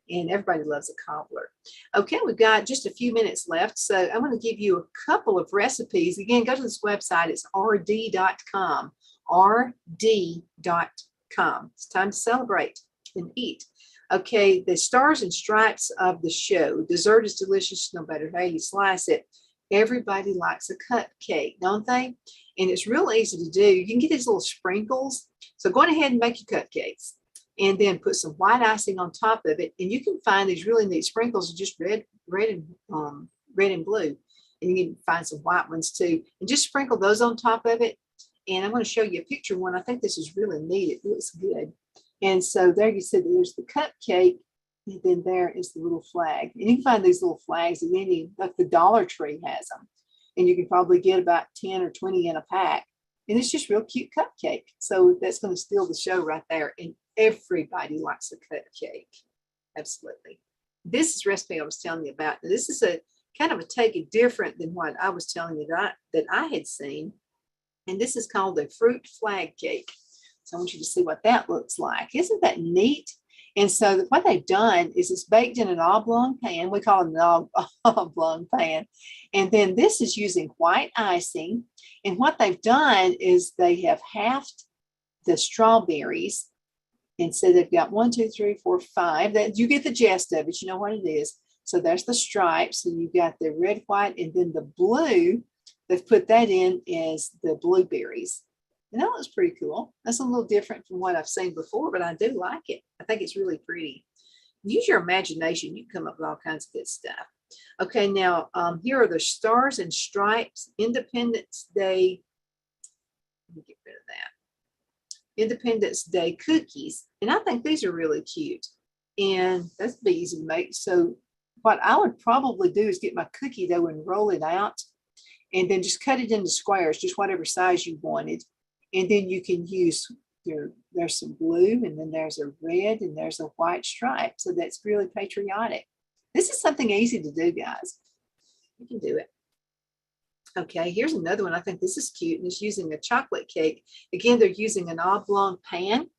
And everybody loves a cobbler. Okay, we've got just a few minutes left. So I'm going to give you a couple of recipes. Again, go to this website. It's rd.com. rd.com. It's time to celebrate and eat. Okay, the stars and stripes of the show. Dessert is delicious no matter how you slice it. Everybody likes a cupcake, don't they? And it's real easy to do. You can get these little sprinkles. So go ahead and make your cupcakes and then put some white icing on top of it. And you can find these really neat sprinkles, just red and blue. And you can find some white ones too. And just sprinkle those on top of it. And I'm going to show you a picture one. I think this is really neat. It looks good. And so there you see there's the cupcake. And then there is the little flag. And you can find these little flags in any, like the Dollar Tree has them. And you can probably get about 10 or 20 in a pack. And it's just real cute cupcake. So that's going to steal the show right there. And everybody likes a cupcake. Absolutely. This is recipe I was telling you about. Now, this is a kind of a take it different than what I was telling you that I had seen. And this is called the fruit flag cake. So I want you to see what that looks like. Isn't that neat? And so what they've done is it's baked in an oblong pan. We call it an oblong pan. And then this is using white icing. And what they've done is they have halved the strawberries. And so they've got 1, 2, 3, 4, 5. That you get the gist of it. You know what it is. So there's the stripes. And you've got the red, white, and then the blue. They've put that in as the blueberries. And that looks pretty cool. That's a little different from what I've seen before, but I do like it. I think it's really pretty. Use your imagination. You can come up with all kinds of good stuff. Okay, now here are the Stars and Stripes Independence Day. Let me get rid of that. Independence Day cookies. And I think these are really cute. And that's be easy to make. So what I would probably do is get my cookie dough and roll it out. And then just cut it into squares, just whatever size you wanted. And then you can use there's some blue, and then there's a red, and there's a white stripe. So that's really patriotic. This is something easy to do, guys. You can do it. Okay, here's another one. I think this is cute, and it's using a chocolate cake. Again, they're using an oblong pan.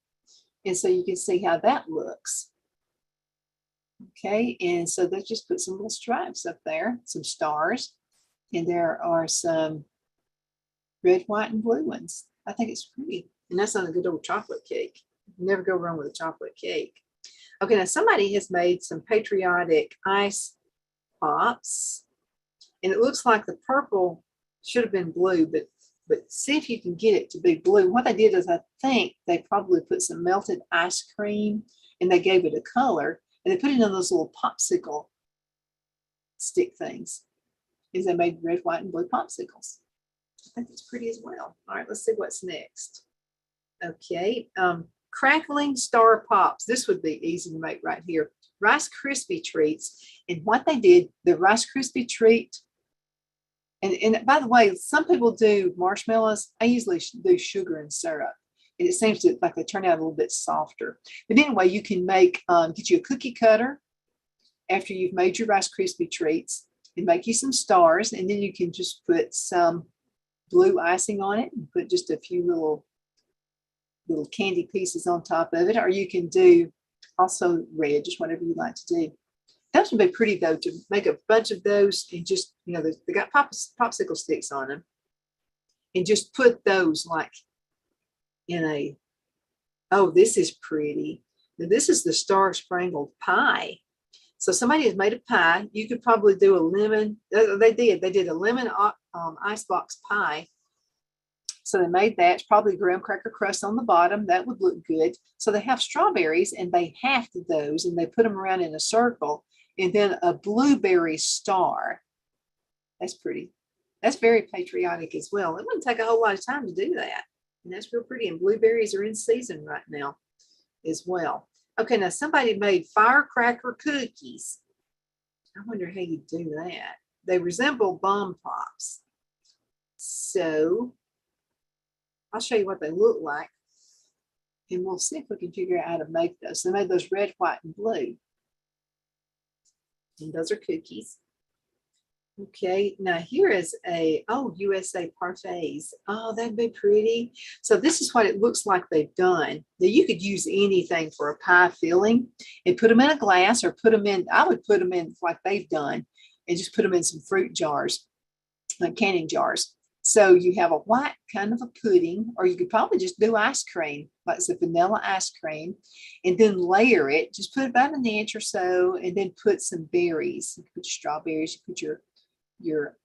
And so you can see how that looks. Okay, and so let's just put some little stripes up there, some stars. And there are some red, white, and blue ones. I think it's pretty. And that's on a good old chocolate cake. You never go wrong with a chocolate cake. Okay, now somebody has made some patriotic ice pops. And it looks like the purple should have been blue, but see if you can get it to be blue. What they did is I think they probably put some melted ice cream and they gave it a color. And they put it in those little popsicle stick things. Is they made red, white, and blue popsicles. I think it's pretty as well. All right, let's see what's next. Okay, crackling star pops. This would be easy to make right here. Rice Krispie treats. And what they did, the Rice Krispie treat, and by the way, some people do marshmallows. I usually do sugar and syrup. And it seems like they turn out a little bit softer. But anyway, you can make, get you a cookie cutter after you've made your Rice Krispie treats and make you some stars. And then you can just put some blue icing on it and put just a few little candy pieces on top of it. Or you can do also red, just whatever you like to do. Those would be pretty though, to make a bunch of those and just, you know, they got popsicle sticks on them. And just put those like in a, oh, this is pretty. Now, this is the star sprinkled pie. So somebody has made a pie. You could probably do a lemon. They did a lemon icebox pie. So they made that. It's probably graham cracker crust on the bottom. That would look good. So they have strawberries and they halved those and they put them around in a circle and then a blueberry star. That's pretty. That's very patriotic as well. It wouldn't take a whole lot of time to do that. And that's real pretty. And blueberries are in season right now as well. Okay, now somebody made firecracker cookies. I wonder how you do that. They resemble bomb pops. So I'll show you what they look like. And we'll see if we can figure out how to make those. They made those red, white, and blue. And those are cookies. Okay, now here is a, oh, USA parfaits. Oh, that'd be pretty. So this is what it looks like they've done. Now you could use anything for a pie filling and put them in a glass or put them in, I would put them in like they've done and just put them in some fruit jars, like canning jars. So you have a white kind of a pudding, or you could probably just do ice cream, like it's a vanilla ice cream, and then layer it, just put about an inch or so, and then put some berries. You put your strawberries, you put your your,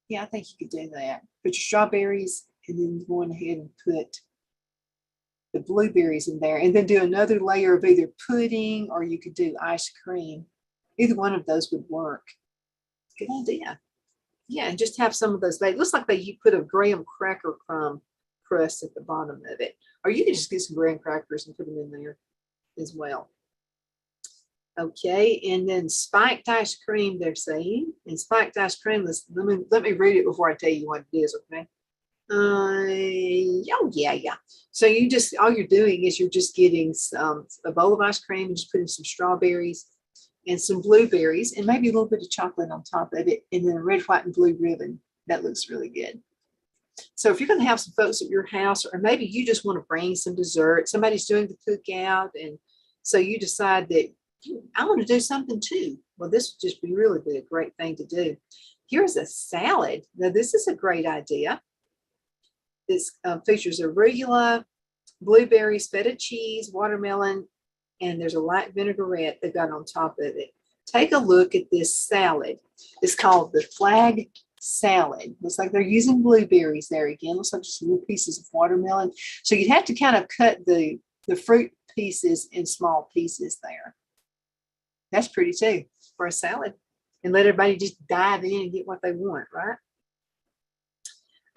yeah, I think you could do that. Put your strawberries and then go on ahead and put the blueberries in there, and then do another layer of either pudding or you could do ice cream. Either one of those would work. Good idea. Yeah, and just have some of those. It looks like you put a graham cracker crumb crust at the bottom of it. Or you can just get some graham crackers and put them in there as well. Okay, and then spiked ice cream, they're saying. And spiked ice cream, let me read it before I tell you what it is, okay? Oh yeah. So all you're doing is you're just getting a bowl of ice cream and just putting some strawberries and some blueberries and maybe a little bit of chocolate on top of it, and then a red, white, and blue ribbon. That looks really good. So if you're going to have some folks at your house, or maybe you just want to bring some dessert, somebody's doing the cookout, and so you decide that I want to do something too. Well, this would just be a great thing to do. Here's a salad. Now, this is a great idea. This features arugula, blueberries, feta cheese, watermelon, and there's a light vinaigrette they've got on top of it. Take a look at this salad. It's called the flag salad. Looks like they're using blueberries there again. Looks like just little pieces of watermelon. So you'd have to kind of cut the fruit pieces in small pieces there. That's pretty too for a salad. And let everybody just dive in and get what they want, right?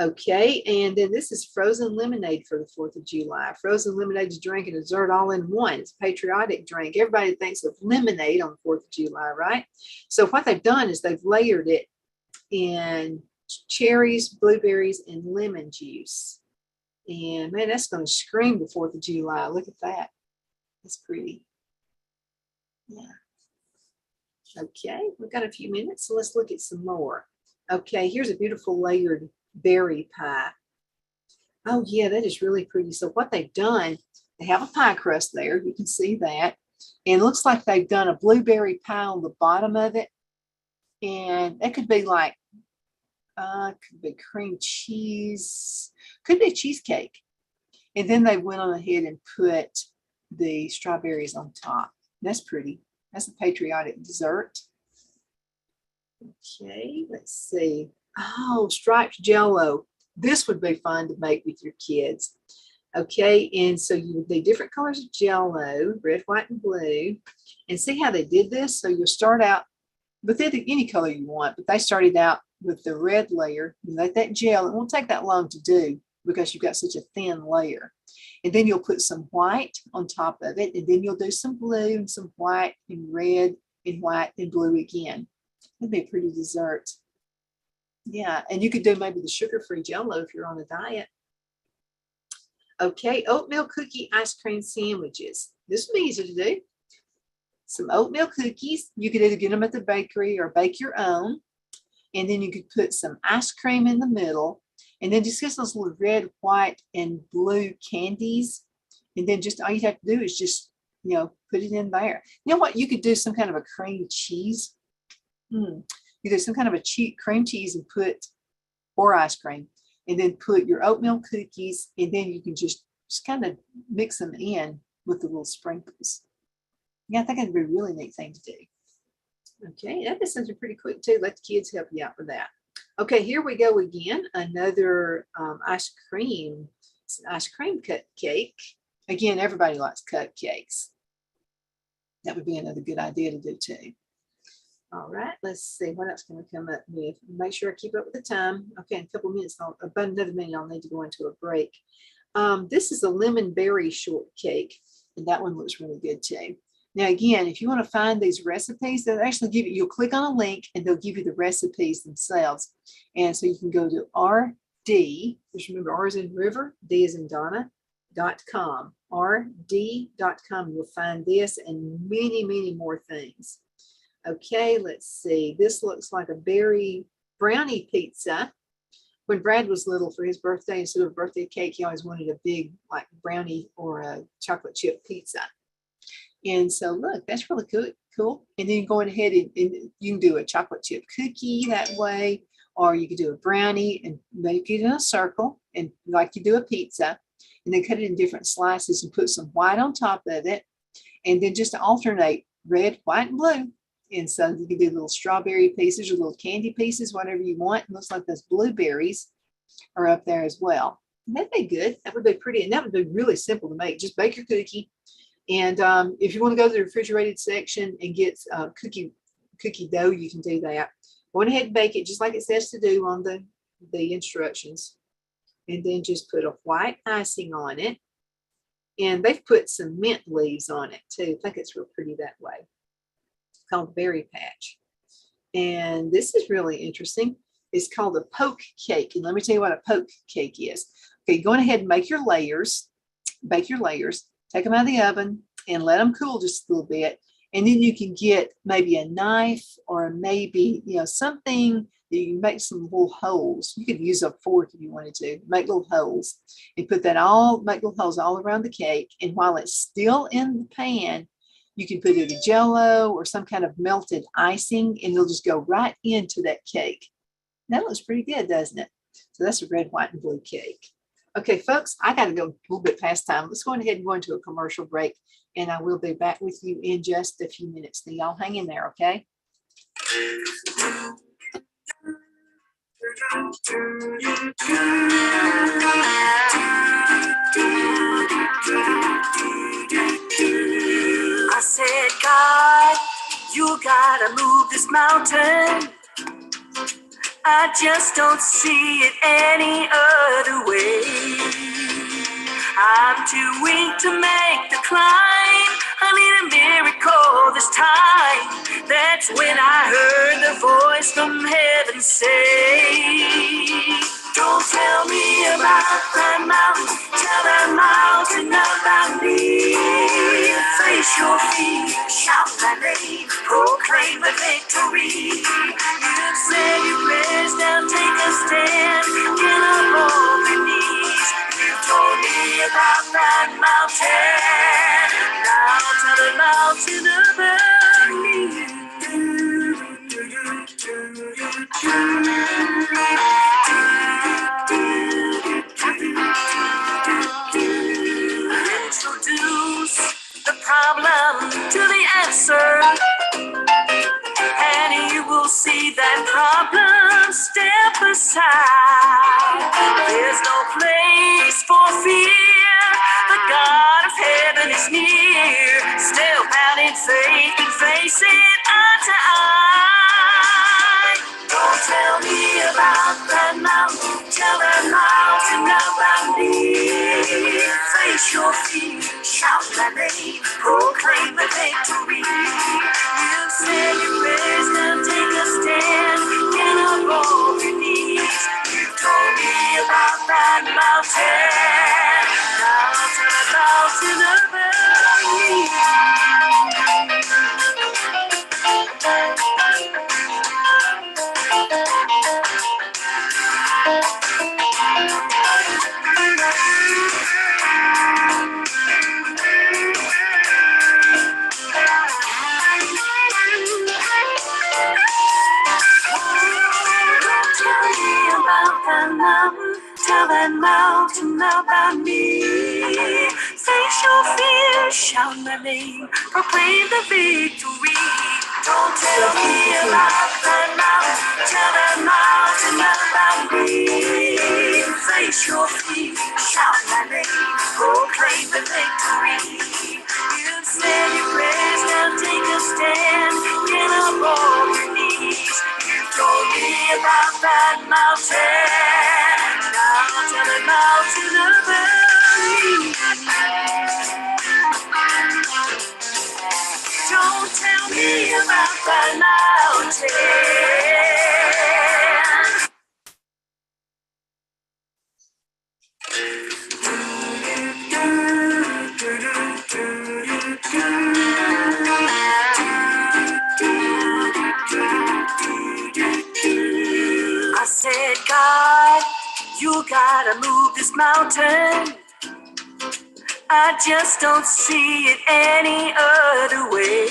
Okay, and then this is frozen lemonade for the 4th of July. Frozen lemonade is drink and dessert all in one. It's a patriotic drink. Everybody thinks of lemonade on the 4th of July, right? So what they've done is they've layered it in cherries, blueberries, and lemon juice. And man, that's going to scream the 4th of July. Look at that. That's pretty. Yeah. Okay, we've got a few minutes, so let's look at some more. Okay, here's a beautiful layered berry pie. Oh yeah, that is really pretty. So what they've done, they have a pie crust there. You can see that. And it looks like they've done a blueberry pie on the bottom of it. And it could be like, could be cream cheese, could be cheesecake. And then they went on ahead and put the strawberries on top. That's pretty. That's a patriotic dessert. Okay, let's see. Oh, striped Jell-O. This would be fun to make with your kids. Okay, and so you would need different colors of Jell-O, red, white, and blue. And see how they did this? So you'll start out with any color you want, but they started out with the red layer. You let that gel, it won't take that long to do because you've got such a thin layer. And then you'll put some white on top of it, and then you'll do some blue and some white and red and white and blue again. It'd be a pretty dessert. Yeah, and you could do maybe the sugar-free Jell-O if you're on a diet. Okay, oatmeal cookie ice cream sandwiches. This would be easy to do. Some oatmeal cookies. You could either get them at the bakery or bake your own. And then you could put some ice cream in the middle. And then just get those little red, white, and blue candies. And then just all you have to do is just, put it in there. You know what? You could do some kind of a cream cheese. You do some kind of a cream cheese and or ice cream, and then put your oatmeal cookies, and then you can just kind of mix them in with the little sprinkles. Yeah, I think that'd be a really neat thing to do. Okay, that is something pretty quick too. Let the kids help you out with that. Okay, here we go again. Another ice cream cupcake. Again, everybody likes cupcakes. That would be another good idea to do too. All right, let's see what else can we come up with. Make sure I keep up with the time. Okay, in a couple of minutes, about another minute, I'll need to go into a break. This is a lemon berry shortcake, and that one looks really good too. Now, again, if you want to find these recipes, they'll actually give you, you'll click on a link and they'll give you the recipes themselves. And so you can go to RD, just remember R is in river, D is in Donna.com, RD.com. You'll find this and many, many more things. Okay, let's see. This looks like a berry brownie pizza. When Brad was little for his birthday, instead of a birthday cake, he always wanted a big like brownie or a chocolate chip pizza. And so look, that's really cool. And then going ahead and you can do a chocolate chip cookie that way, or you could do a brownie and make it in a circle and like you do a pizza, and then cut it in different slices and put some white on top of it. And then just alternate red, white, and blue. And so you can do little strawberry pieces or little candy pieces, whatever you want. It looks like those blueberries are up there as well. And that'd be good. That would be pretty. And that would be really simple to make. Just bake your cookie. And if you want to go to the refrigerated section and get cookie dough, you can do that. Go ahead and bake it just like it says to do on the instructions. And then just put a white icing on it. And they've put some mint leaves on it too. I think it's real pretty that way. It's called Berry Patch. And this is really interesting. It's called a poke cake. And let me tell you what a poke cake is. Okay, go ahead and make your layers. Bake your layers. Take them out of the oven and let them cool just a little bit. And then you can get maybe a knife or maybe, something that you can make some little holes. You could use a fork if you wanted to. Make little holes and make little holes all around the cake. And while it's still in the pan, you can put it in Jell-O or some kind of melted icing, and it'll just go right into that cake. That looks pretty good, doesn't it? So that's a red, white, and blue cake. Okay, folks, I got to go a little bit past time. Let's go ahead and go into a commercial break, and I will be back with you in just a few minutes. Now, y'all hang in there, okay? I said, God, you gotta move this mountain. I just don't see it any other way. I'm too weak to make the climb. I need a miracle this time. That's when I heard the voice from heaven say, don't tell me about that mountain, tell that mountain about me. Face your feet, shout that name, proclaim the victory. You said your prayers, now take a stand, get up on your knees. You told me about that mountain, now tell the mountain about me. Introduce the problem to the answer, and you will see that problem step aside. There's no place for fear, the God of heaven is near. Step out in faith and face it eye to eye. Don't tell me about that mountain, tell that mountain about me. Face your fear, shout that name, proclaim the victory. You said your prayers, now take a stand, get up on your knees. You told me about that mountain, now tell that mountain about me. Tell that mountain about me. Face your fear, shout my name, proclaim the victory. Don't tell me about that mountain, tell that mountain about me. Face your fear, shout my name, proclaim the victory. You said your prayers, now take a stand, get up on your knees. You told me about that mountain. Tell the mountain about me. Don't tell me about that mountain. I said, God, you gotta move this mountain. I just don't see it any other way.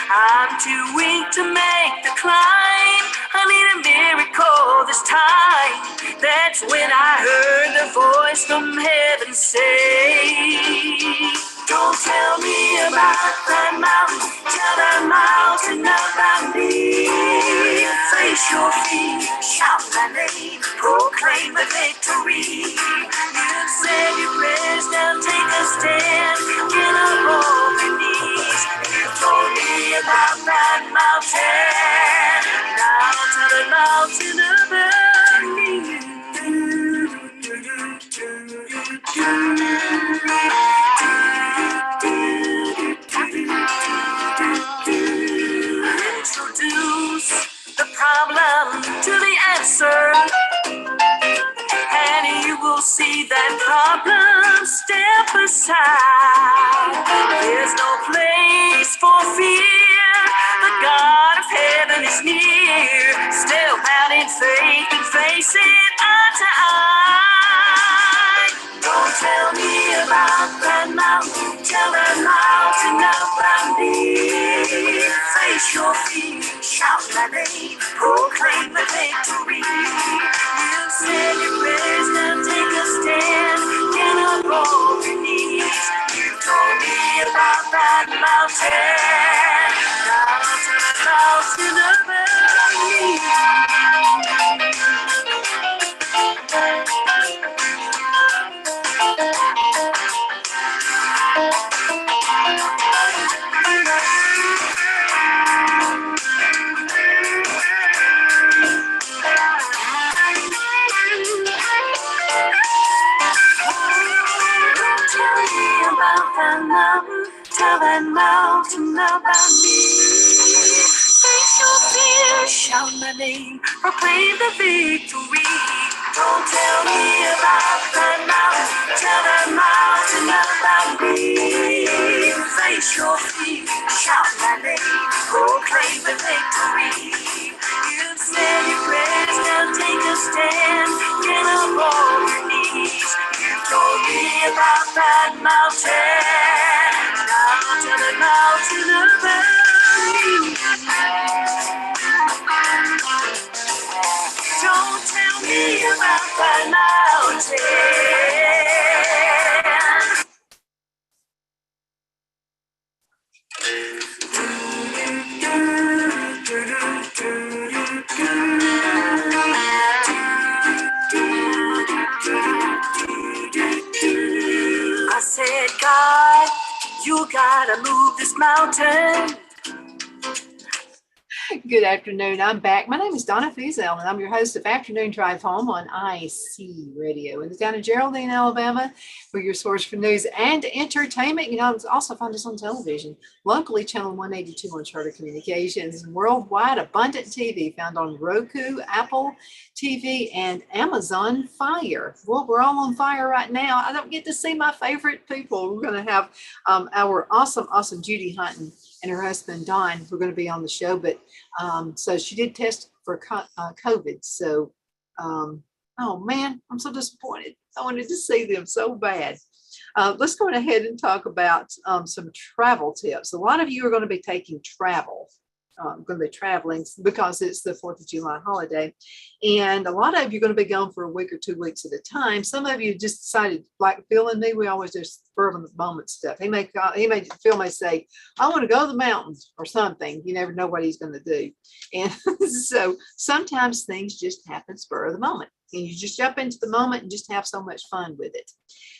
I'm too weak to make the climb. I need a miracle this time. That's when I heard the voice from heaven say, don't tell me about that mountain, tell that mountain answer, and you will see that problems step aside. There's no place for fear. The God of heaven is near. Step out in faith and face it eye to eye. Don't tell me about that mountain. Tell that mountain about me. Face your fear, shout my name, proclaim the victory. You said your prayers, now take a stand. Get up on your knees. You told me about that mountain. Now tell that mountain about me. Tell that mountain about me. Face your fear, shout my name, proclaim the victory. Don't tell me about that mountain, tell that mountain about me. Face your fear, shout my name, proclaim the victory. You've said your prayers, now take a stand, get up on your knees. You told me about that mountain. Tell the mountain about me. Don't tell me about that mountain. I said, God, you gotta move this mountain. Good afternoon. I'm back. My name is Donna Feazell, and I'm your host of Afternoon Drive Home on IC Radio in the town of Geraldine, Alabama. We're your source for news and entertainment. You know, also find us on television, locally channel 182 on Charter Communications, and worldwide abundant TV found on Roku, Apple TV, and Amazon Fire. Well, we're all on fire right now. I don't get to see my favorite people. We're going to have our awesome Judy Hunton and her husband, Don. We're going to be on the show, but so she did test for COVID. So, oh man, I'm so disappointed. I wanted to see them so bad. Let's go ahead and talk about some travel tips. A lot of you are going to be taking travel. Going to be traveling because it's the 4th of July holiday. And a lot of you are going to be gone for a week or 2 weeks at a time. Some of you just decided, like Phil and me, we always do spur of the moment stuff. Phil may say, I want to go to the mountains or something. You never know what he's going to do. And so sometimes things just happen spur of the moment. And you just jump into the moment and just have so much fun with it.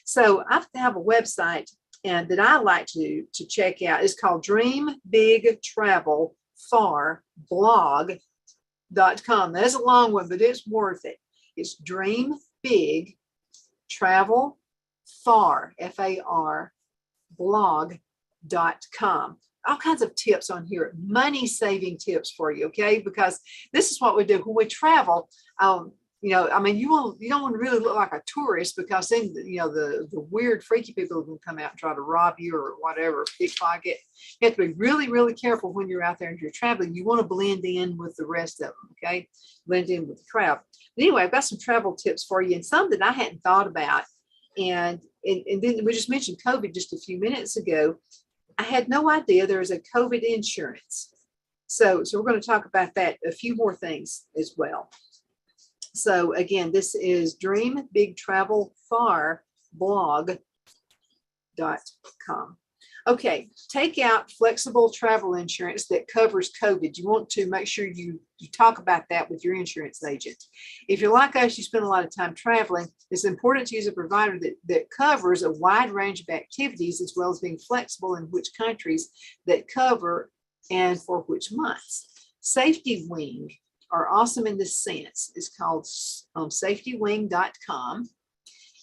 So I have a website and that I like to check out. It's called Dream Big Travel blog.com. That's a long one, but it's worth it. It's Dream Big Travel Far, FAR, blog.com. All kinds of tips on here, money saving tips for you, okay? Because this is what we do when we travel. You know, I mean, you don't want to really look like a tourist because then, you know, the weird, freaky people are going to come out and try to rob you or whatever, pickpocket. You have to be really, really careful when you're out there and you're traveling. You want to blend in with the rest of them, okay? Blend in with the crowd. But anyway, I've got some travel tips for you and some that I hadn't thought about. And then we just mentioned COVID just a few minutes ago. I had no idea there was a COVID insurance. So we're going to talk about that, a few more things as well. So again, this is Dream Big Travel Far blog.com. Okay, take out flexible travel insurance that covers COVID. You want to make sure you talk about that with your insurance agent. If you're like us, you spend a lot of time traveling, it's important to use a provider that covers a wide range of activities as well as being flexible in which countries that cover and for which months. Safety Wing are awesome in this sense. It's called safetywing.com,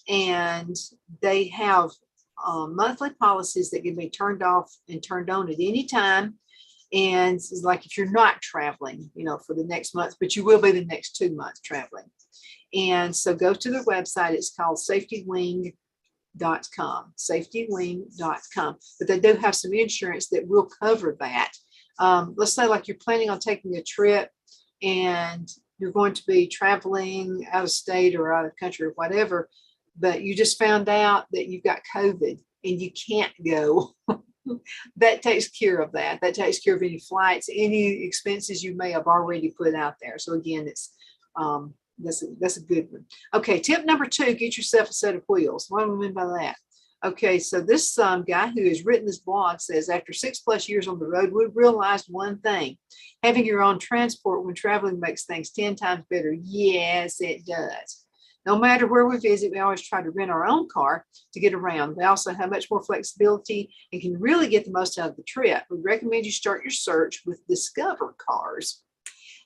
and they have monthly policies that can be turned off and turned on at any time. And it's like if you're not traveling, for the next month, but you will be the next 2 months traveling. And so go to their website. It's called safetywing.com, but they do have some insurance that will cover that. Let's say like you're planning on taking a trip and you're going to be traveling out of state or out of country or whatever, but you just found out that you've got COVID and you can't go. That takes care of that. That takes care of any flights, any expenses you may have already put out there. So again, it's that's a good one. Okay, tip number 2, get yourself a set of wheels. What do I mean by that? Okay, so this guy who has written this blog says, after 6+ years on the road, we realized one thing. Having your own transport when traveling makes things 10 times better. Yes, it does. No matter where we visit, we always try to rent our own car to get around. We also have much more flexibility and can really get the most out of the trip. We recommend you start your search with Discover Cars.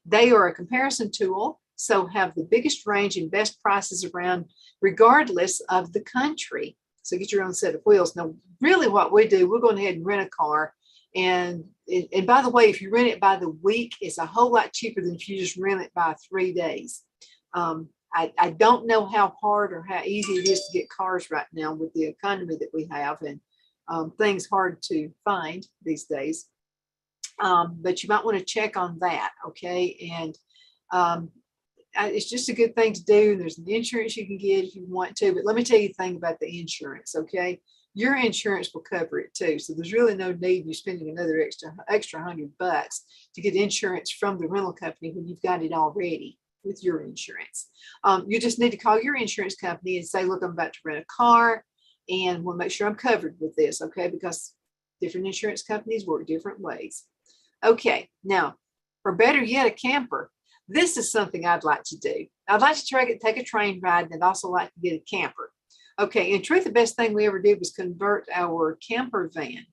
They are a comparison tool, so have the biggest range and best prices around regardless of the country. So get your own set of wheels. Now, really what we do, we're going ahead and rent a car. And by the way, if you rent it by the week, it's a whole lot cheaper than if you just rent it by 3 days. I don't know how hard or how easy it is to get cars right now with the economy that we have, and things hard to find these days. But you might want to check on that, okay? And it's just a good thing to do. There's an insurance you can get if you want to, but let me tell you the thing about the insurance, okay? Your insurance will cover it too. So there's really no need in you spending another extra $100 to get insurance from the rental company when you've got it already with your insurance. You just need to call your insurance company and say, look, I'm about to rent a car and we'll make sure I'm covered with this, okay? Because different insurance companies work different ways. Okay, now, or better yet, a camper. This is something I'd like to do. I'd like to take a train ride, and I'd also like to get a camper. Okay, in truth, the best thing we ever did was convert our camper van.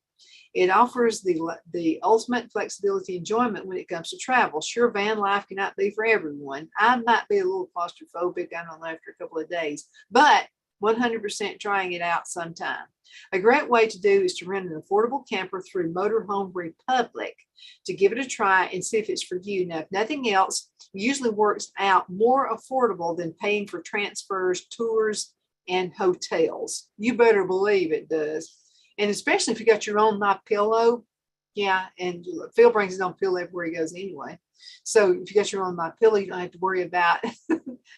It offers the ultimate flexibility and enjoyment when it comes to travel. Sure, van life cannot be for everyone. I might be a little claustrophobic, I don't know, after a couple of days, but 100% trying it out sometime. A great way to do is to rent an affordable camper through Motorhome Republic to give it a try and see if it's for you. Now, if nothing else, it usually works out more affordable than paying for transfers, tours, and hotels. You better believe it does. And especially if you got your own MyPillow, yeah, and Phil brings his own pillow everywhere he goes anyway. So if you got your own MyPillow, you don't have to worry about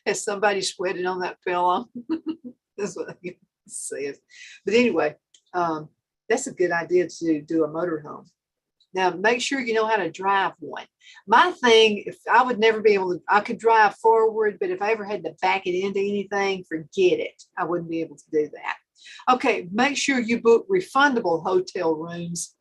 has somebody sweated on that pillow. That's what I says. But anyway, that's a good idea to do a motorhome. Now, make sure you know how to drive one. My thing, if I would never be able to, I could drive forward, but if I ever had to back it into anything, forget it. I wouldn't be able to do that. Okay, make sure you book refundable hotel rooms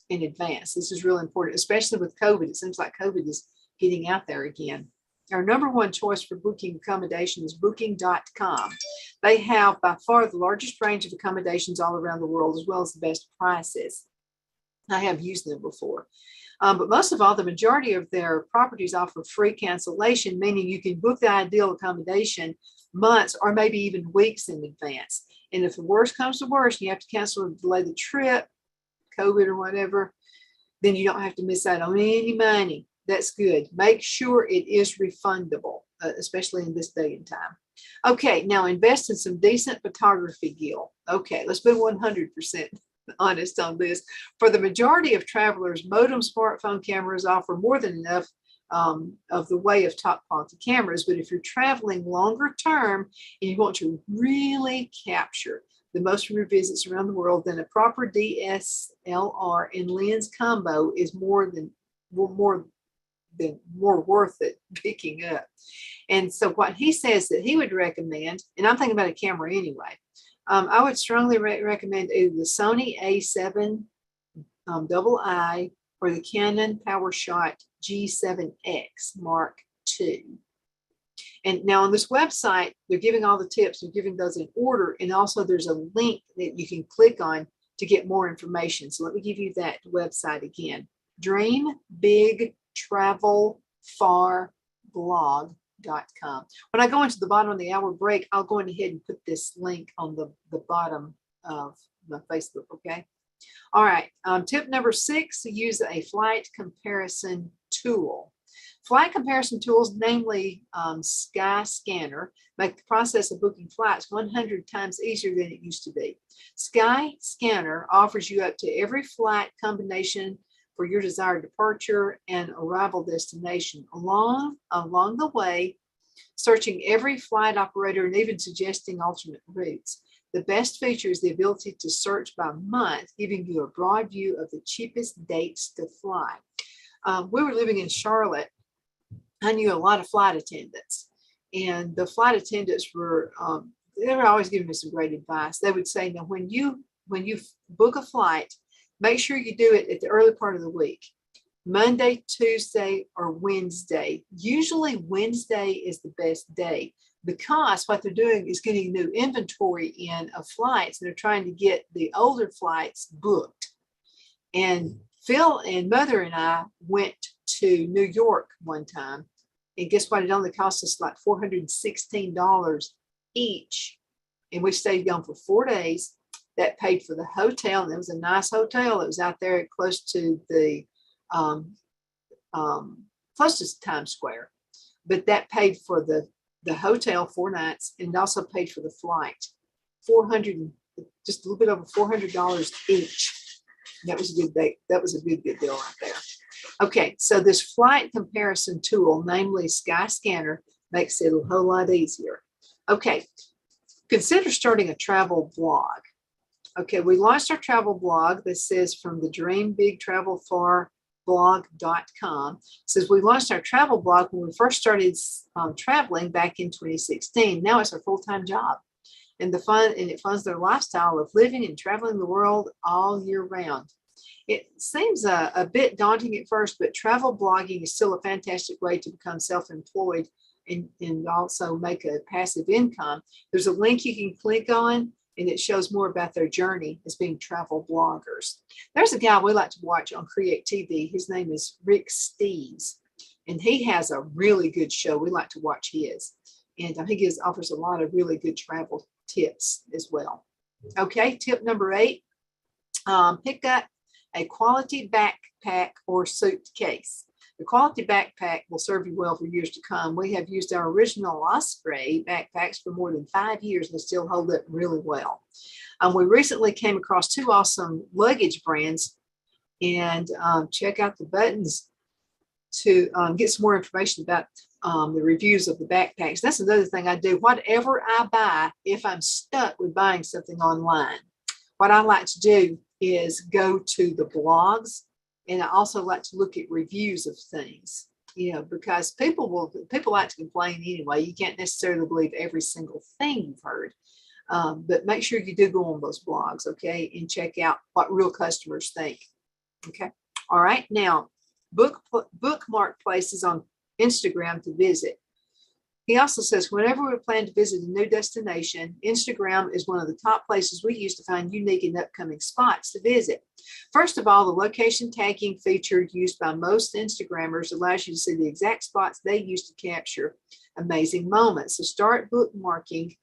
in advance. This is really important, especially with COVID. It seems like COVID is getting out there again. Our number one choice for booking accommodation is booking.com. They have by far the largest range of accommodations all around the world, as well as the best prices. I have used them before. But most of all, the majority of their properties offer free cancellation, meaning you can book the ideal accommodation months or maybe even weeks in advance. And if the worst comes to worst, you have to cancel or delay the trip, COVID or whatever, then you don't have to miss out on any money. That's good. Make sure it is refundable, especially in this day and time. Okay, now invest in some decent photography gear. Okay, let's be 100% honest on this. For the majority of travelers, modem smartphone cameras offer more than enough of the way of top quality cameras. But if you're traveling longer term and you want to really capture the most of your visits around the world, then a proper DSLR and lens combo is more worth it picking up. And so what he says that he would recommend, and I'm thinking about a camera anyway, I would strongly recommend either the Sony A7 II or the Canon PowerShot G7X Mark II. And now on this website, they're giving all the tips, they're giving those in order, and also there's a link that you can click on to get more information. So let me give you that website again. DreamBigTravelFarBlog.com. When I go into the bottom of the hour break, I'll go ahead and put this link on the bottom of my Facebook, okay? All right, tip number 6, use a flight comparison tool. Flight comparison tools, namely Skyscanner, make the process of booking flights 100 times easier than it used to be. Skyscanner offers you up to every flight combination for your desired departure and arrival destination. Along the way, searching every flight operator and even suggesting alternate routes. The best feature is the ability to search by month, giving you a broad view of the cheapest dates to fly. We were living in Charlotte. I knew a lot of flight attendants, and the flight attendants were, they were always giving me some great advice. They would say, now when you book a flight, make sure you do it at the early part of the week, Monday, Tuesday, or Wednesday. Usually Wednesday is the best day, because what they're doing is getting new inventory in of flights, and they're trying to get the older flights booked. And Phil and Mother and I went to New York one time, and guess what? It only cost us like $416 each, and we stayed gone for 4 days. That paid for the hotel, and it was a nice hotel. It was out there close to the close to Times Square, but that paid for the hotel 4 nights, and also paid for the flight. Just a little bit over $400 each. That was a good day. That was a good deal right there. Okay, so this flight comparison tool, namely Skyscanner, makes it a whole lot easier. Okay, consider starting a travel blog. Okay, we launched our travel blog that says from the Dream Big Travel Far blog.com. Says we launched our travel blog when we first started traveling back in 2016. Now it's our full-time job, and it funds their lifestyle of living and traveling the world all year round. It seems a bit daunting at first, but travel blogging is still a fantastic way to become self-employed and also make a passive income. There's a link you can click on, and it shows more about their journey as being travel bloggers. There's a guy we like to watch on Create TV. His name is Rick Steves, and he has a really good show. We like to watch his, and he offers a lot of really good travel tips as well. Okay, tip number 8, pick up a quality backpack or suitcase. The quality backpack will serve you well for years to come. We have used our original Osprey backpacks for more than 5 years and still hold up really well. We recently came across 2 awesome luggage brands, and check out the buttons to get some more information about the reviews of the backpacks. That's another thing I do. Whatever I buy, if I'm stuck with buying something online, what I like to do is go to the blogs, and I also like to look at reviews of things, because people like to complain anyway. You can't necessarily believe every single thing you've heard, but make sure you do go on those blogs, okay, and check out what real customers think. Okay, all right. Now, bookmark places on Instagram to visit. He also says, whenever we plan to visit a new destination, Instagram is one of the top places we use to find unique and upcoming spots to visit. First of all, the location tagging feature used by most Instagrammers allows you to see the exact spots they use to capture amazing moments. So start bookmarking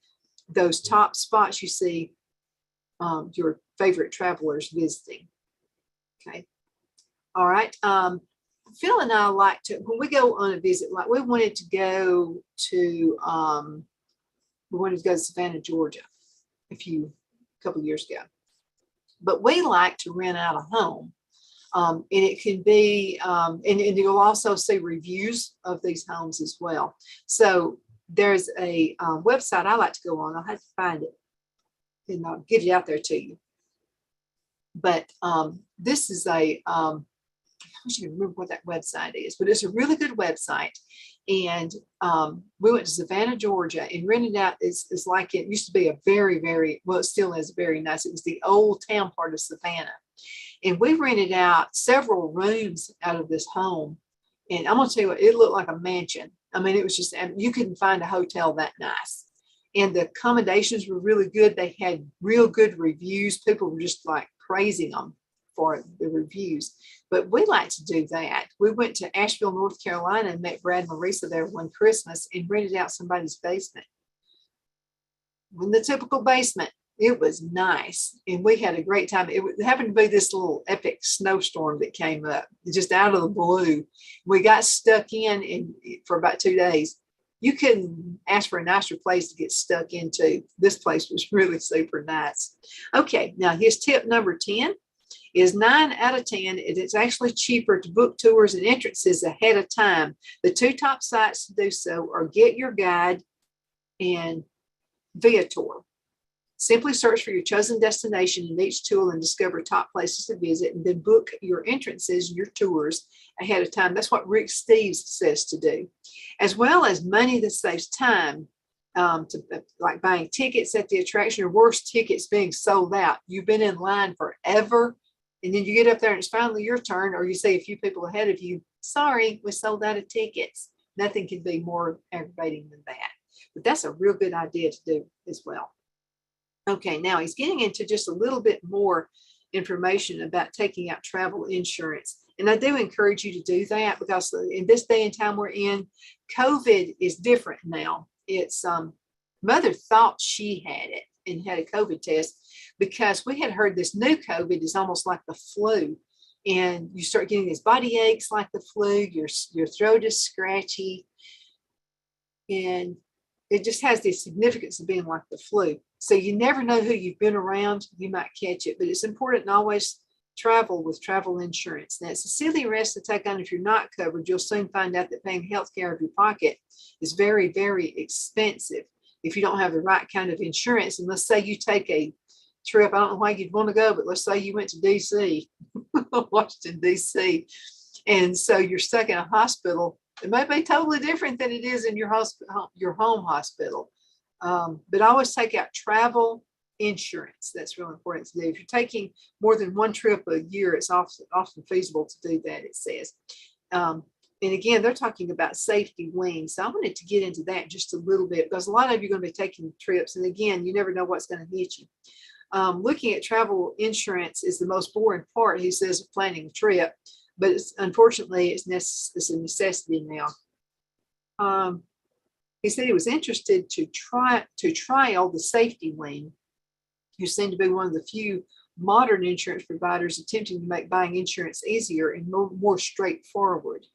those top spots you see your favorite travelers visiting. Okay. All right. Phil and I like to, when we go on a visit, like we wanted to go to Savannah, Georgia a couple years ago, but we like to rent out a home, and it can be, and you'll also see reviews of these homes as well. So there's a website I like to go on. I'll have to find it and I'll get it out there to you. But this is I wish you could remember what that website is, but it's a really good website. And we went to Savannah, Georgia, and rented out. It's like it used to be a very, very, well, it still is very nice. It was the old town part of Savannah. And we rented out several rooms out of this home. And I'm going to tell you what, it looked like a mansion. I mean, it was just, you couldn't find a hotel that nice. And the accommodations were really good. They had real good reviews. People were just like praising them for the reviews. But we like to do that. We went to Asheville, North Carolina, and met Brad and Marisa there one Christmas and rented out somebody's basement. In the typical basement, It was nice, and we had a great time. It happened to be this little epic snowstorm that came up just out of the blue. We got stuck in for about 2 days. You couldn't ask for a nicer place to get stuck into. This place was really super nice. Okay, now here's tip number 10 is 9 out of 10. It is actually cheaper to book tours and entrances ahead of time. The 2 top sites to do so are Get Your Guide and Viator. Simply search for your chosen destination in each tool and discover top places to visit, and then book your entrances and your tours ahead of time. That's what Rick Steves says to do, as well as money that saves time, like buying tickets at the attraction, or worse, tickets being sold out. You've been in line forever, and then you get up there and it's finally your turn, or you see a few people ahead of you. Sorry, we sold out of tickets. Nothing can be more aggravating than that. But that's a real good idea to do as well. Okay, now he's getting into just a little bit more information about taking out travel insurance. And I do encourage you to do that, because in this day and time we're in, COVID is different now. It's mother thought she had it and had a COVID test, because we had heard this new COVID is almost like the flu. And you start getting these body aches like the flu, your throat is scratchy, and it just has the significance of being like the flu. So you never know who you've been around. You might catch it, but it's important to always travel with travel insurance. Now, it's a silly risk to take on if you're not covered. You'll soon find out that paying health care out of your pocket is very, very expensive if you don't have the right kind of insurance. And let's say you take a trip, I don't know why you'd want to go, but let's say you went to DC, Washington, DC, and so you're stuck in a hospital. It may be totally different than it is in your home hospital. But always take out travel insurance. That's really important to do. If you're taking more than one trip a year, it's often feasible to do that, it says. And again, they're talking about safety wings. So I wanted to get into that just a little bit, because a lot of you are going to be taking trips. And again, you never know what's going to hit you. Looking at travel insurance is the most boring part, he says, of planning a trip. But unfortunately, it's a necessity now. He said he was interested to trial the safety wing, who seemed to be one of the few modern insurance providers attempting to make buying insurance easier and more straightforward.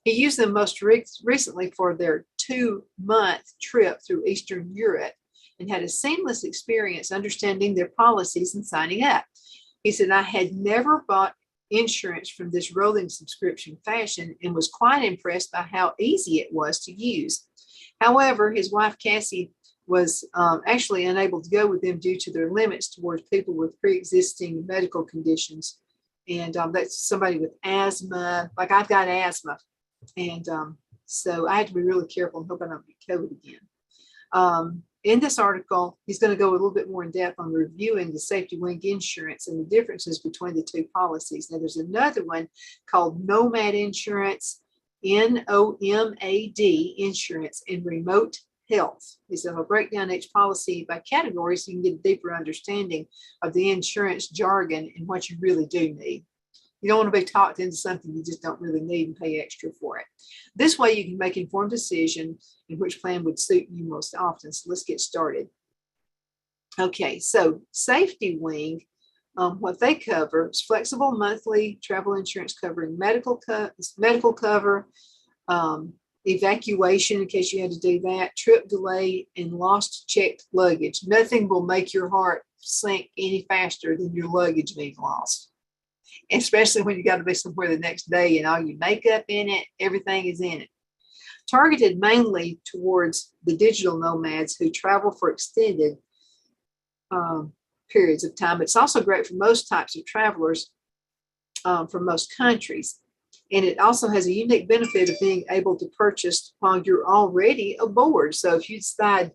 He used them most recently for their 2-month trip through Eastern Europe and had a seamless experience understanding their policies and signing up. He said, I had never bought insurance from this rolling subscription fashion and was quite impressed by how easy it was to use. However, his wife, Cassie, was actually unable to go with them due to their limits towards people with pre-existing medical conditions. And that's somebody with asthma, like I've got asthma. And so I had to be really careful and hope I don't get COVID again. In this article, he's going to go a little bit more in depth on reviewing the safety wing insurance and the differences between the 2 policies. Now, there's another one called Nomid Insurance, NOMAD Insurance, and Remote Health. He said he'll break down each policy by category so you can get a deeper understanding of the insurance jargon and what you really do need. You don't want to be talked into something you just don't really need and pay extra for it. This way you can make an informed decision in which plan would suit you most often. So let's get started. Okay, so Safety Wing, what they cover is flexible monthly travel insurance covering medical cover, evacuation in case you had to do that, trip delay, and lost checked luggage. Nothing will make your heart sink any faster than your luggage being lost, especially when you got to be somewhere the next day and all your makeup in it, everything is in it. Targeted mainly towards the digital nomads who travel for extended periods of time. It's also great for most types of travelers from most countries. And it also has a unique benefit of being able to purchase while you're already aboard. So if you decide,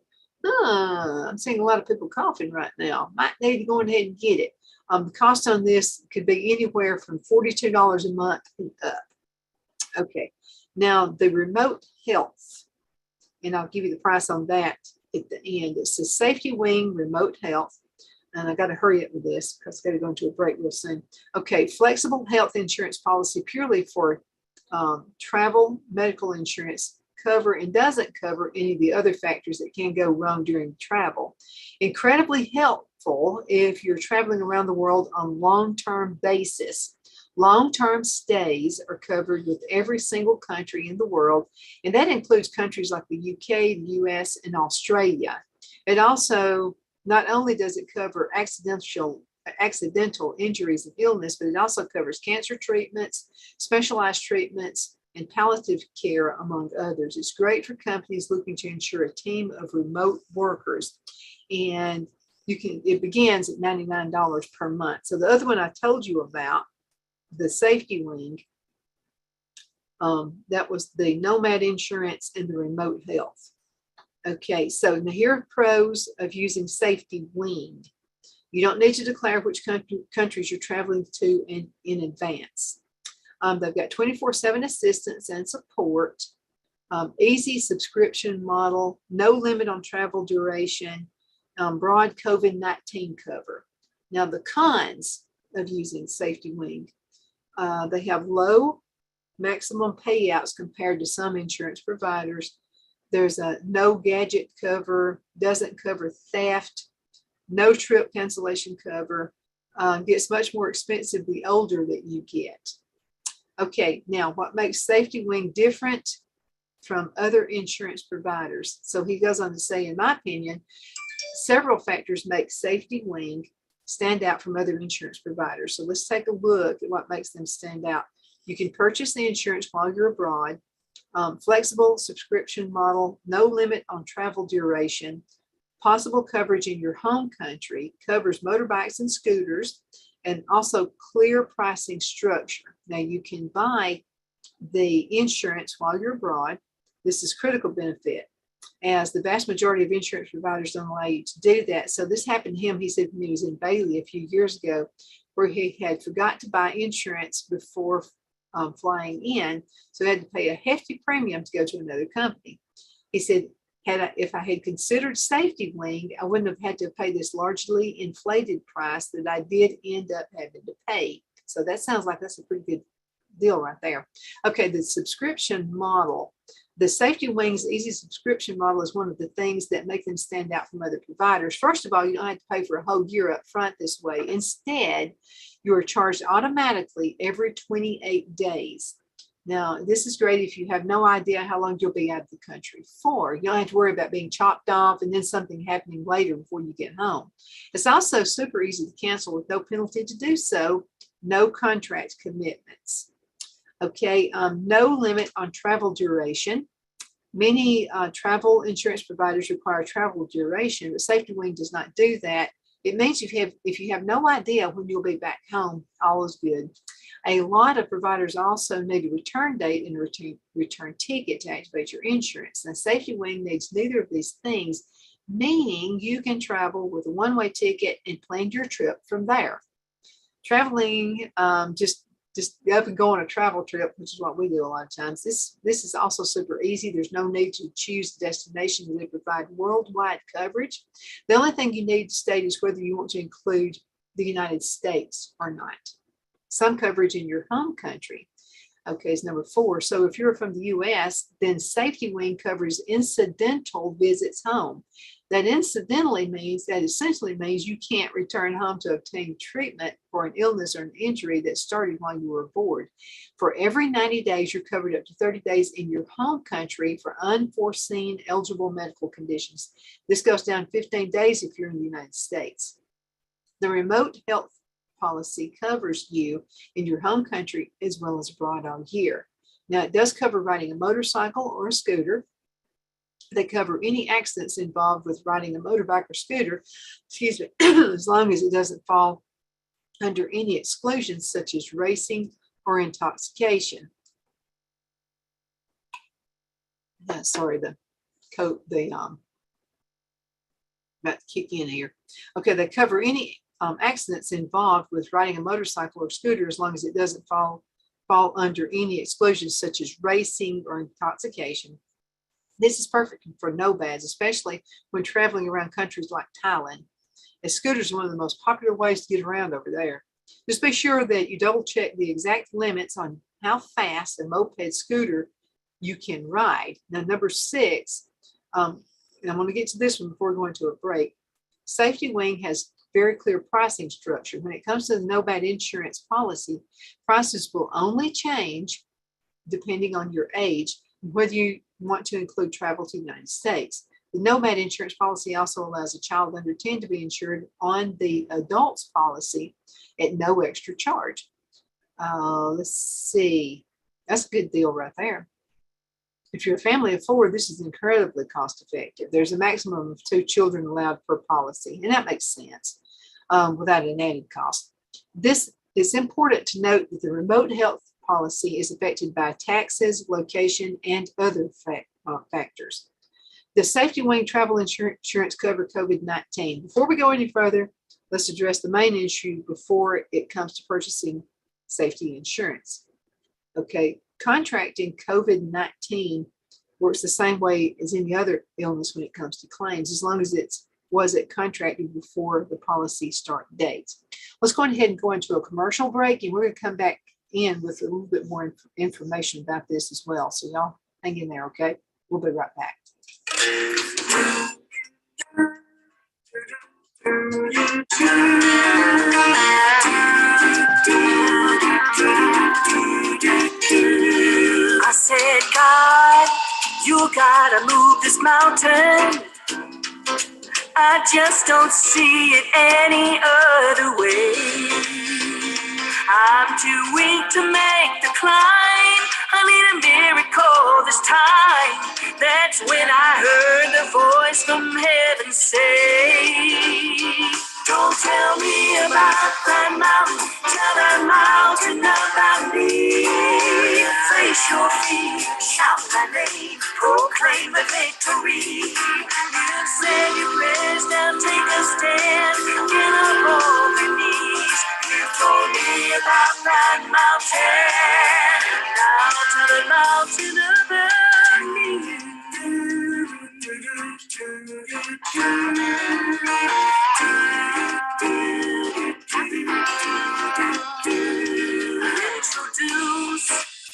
I'm seeing a lot of people coughing right now, might need to go ahead and get it. The cost on this could be anywhere from $42 a month and up. Okay, now the Remote Health, and I'll give you the price on that at the end. It's the Safety Wing Remote Health. And I got to hurry up with this because I've got to go into a break real soon. Okay, flexible health insurance policy purely for travel medical insurance cover and doesn't cover any of the other factors that can go wrong during travel. Incredibly helpful if you're traveling around the world on long-term basis. Long-term stays are covered with every single country in the world, and that includes countries like the UK, the US, and Australia. It also, not only does it cover accidental injuries and illness, but it also covers cancer treatments, specialized treatments, and palliative care, among others. It's great for companies looking to insure a team of remote workers. And it begins at $99 per month. So the other one I told you about, the Safety Wing, that was the Nomid Insurance and the Remote Health. Okay, so now here are pros of using Safety Wing. You don't need to declare which countries you're traveling to in advance. They've got 24/7 assistance and support, easy subscription model, no limit on travel duration, broad COVID-19 cover. Now the cons of using Safety Wing, they have low maximum payouts compared to some insurance providers. There's a no gadget cover, doesn't cover theft, no trip cancellation cover, gets much more expensive the older that you get. Okay, now what makes Safety Wing different from other insurance providers? So he goes on to say, in my opinion, several factors make Safety Wing stand out from other insurance providers. So let's take a look at what makes them stand out. You can purchase the insurance while you're abroad, flexible subscription model, no limit on travel duration, possible coverage in your home country, covers motorbikes and scooters, and also clear pricing structure. Now you can buy the insurance while you're abroad. This is critical benefit, as the vast majority of insurance providers don't allow you to do that. So this happened to him, he said, when he was in Bailey a few years ago, where he had forgot to buy insurance before flying in. So he had to pay a hefty premium to go to another company. He said, if I had considered Safety Wing, I wouldn't have had to pay this largely inflated price that I did end up having to pay. So that sounds like that's a pretty good deal right there. Okay, the subscription model. The Safety Wing's easy subscription model is one of the things that make them stand out from other providers. First of all, you don't have to pay for a whole year up front this way. Instead, you are charged automatically every 28 days. Now, this is great if you have no idea how long you'll be out of the country for. You don't have to worry about being chopped off and then something happening later before you get home. It's also super easy to cancel with no penalty to do so, no contract commitments. Okay, no limit on travel duration. Many travel insurance providers require travel duration, but Safety Wing does not do that. It means if you have no idea when you'll be back home, all is good. A lot of providers also need a return date and a return ticket to activate your insurance. Now, Safety Wing needs neither of these things, meaning you can travel with a one-way ticket and plan your trip from there. Traveling, just up and go on a travel trip, which is what we do a lot of times. This is also super easy. There's no need to choose the destination. They provide worldwide coverage. The only thing you need to state is whether you want to include the United States or not. Some coverage in your home country. Okay, is number 4. So if you're from the US, then Safety Wing covers incidental visits home. That essentially means you can't return home to obtain treatment for an illness or an injury that started while you were aboard. For every 90 days, you're covered up to 30 days in your home country for unforeseen eligible medical conditions. This goes down 15 days if you're in the United States. The remote health policy covers you in your home country as well as abroad all year. Now, it does cover riding a motorcycle or a scooter. They cover any accidents involved with riding a motorbike or scooter, as long as it doesn't fall under any exclusions such as racing or intoxication. Sorry, the coat, about to kick in here. Okay, they cover any accidents involved with riding a motorcycle or scooter, as long as it doesn't fall under any exclusions such as racing or intoxication. This is perfect for no-bads, especially when traveling around countries like Thailand. And scooters are one of the most popular ways to get around over there. Just be sure that you double check the exact limits on how fast a moped scooter you can ride. Now, number 6, and I'm going to get to this one before going to a break. Safety Wing has very clear pricing structure. When it comes to the Nomid Insurance policy, prices will only change depending on your age, whether you want to include travel to the United States. The Nomid Insurance policy also allows a child under 10 to be insured on the adults policy at no extra charge. Let's see. That's a good deal right there. If you're a family of 4, this is incredibly cost effective. There's a maximum of 2 children allowed per policy, and that makes sense without an added cost. This is important to note that the remote health policy is affected by taxes, location, and other factors. The Safety Wing travel insurance cover COVID-19. Before we go any further, let's address the main issue before it comes to purchasing safety insurance. Okay, contracting COVID-19 works the same way as any other illness when it comes to claims, as long as it contracted before the policy start date. Let's go ahead and go into a commercial break, and we're going to come back in with a little bit more information about this as well. So y'all hang in there, okay? We'll be right back. I said, God, you gotta move this mountain. I just don't see it any other way. I'm too weak to make the climb. I need a miracle this time. That's when I heard the voice from heaven say, don't tell me about that mountain, tell that mountain about me. Face your feet, shout my name, proclaim the victory. You said your prayers, now take a stand, get up on your knees. You told me about that mountain, now tell the mountain about me. Introduce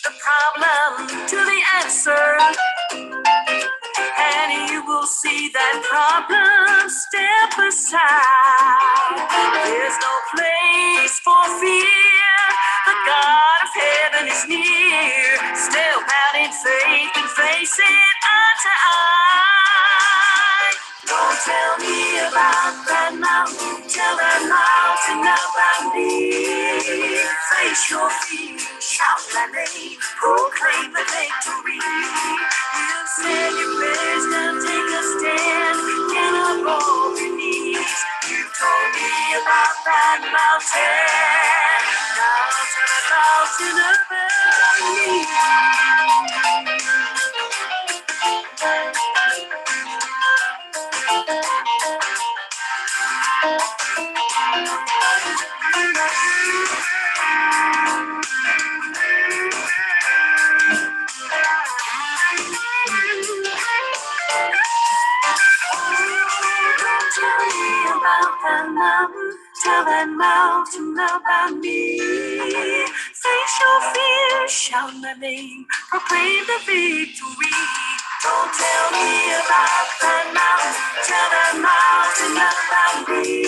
the problem to the answer, and you will see that problem step aside. There's no place for fear, the God of heaven is near. Step out in faith and face it eye to eye. Don't tell me about that mountain, tell that mountain about me. Face your fear, shout my name, proclaim the victory. You said your prayers, now take a stand, get up on your knees. You told me about that mountain, now tell the mountain about me. Tell that mountain about me. Face your fear, shout my name, proclaim the victory. Don't tell me about that mountain, tell that mountain about me.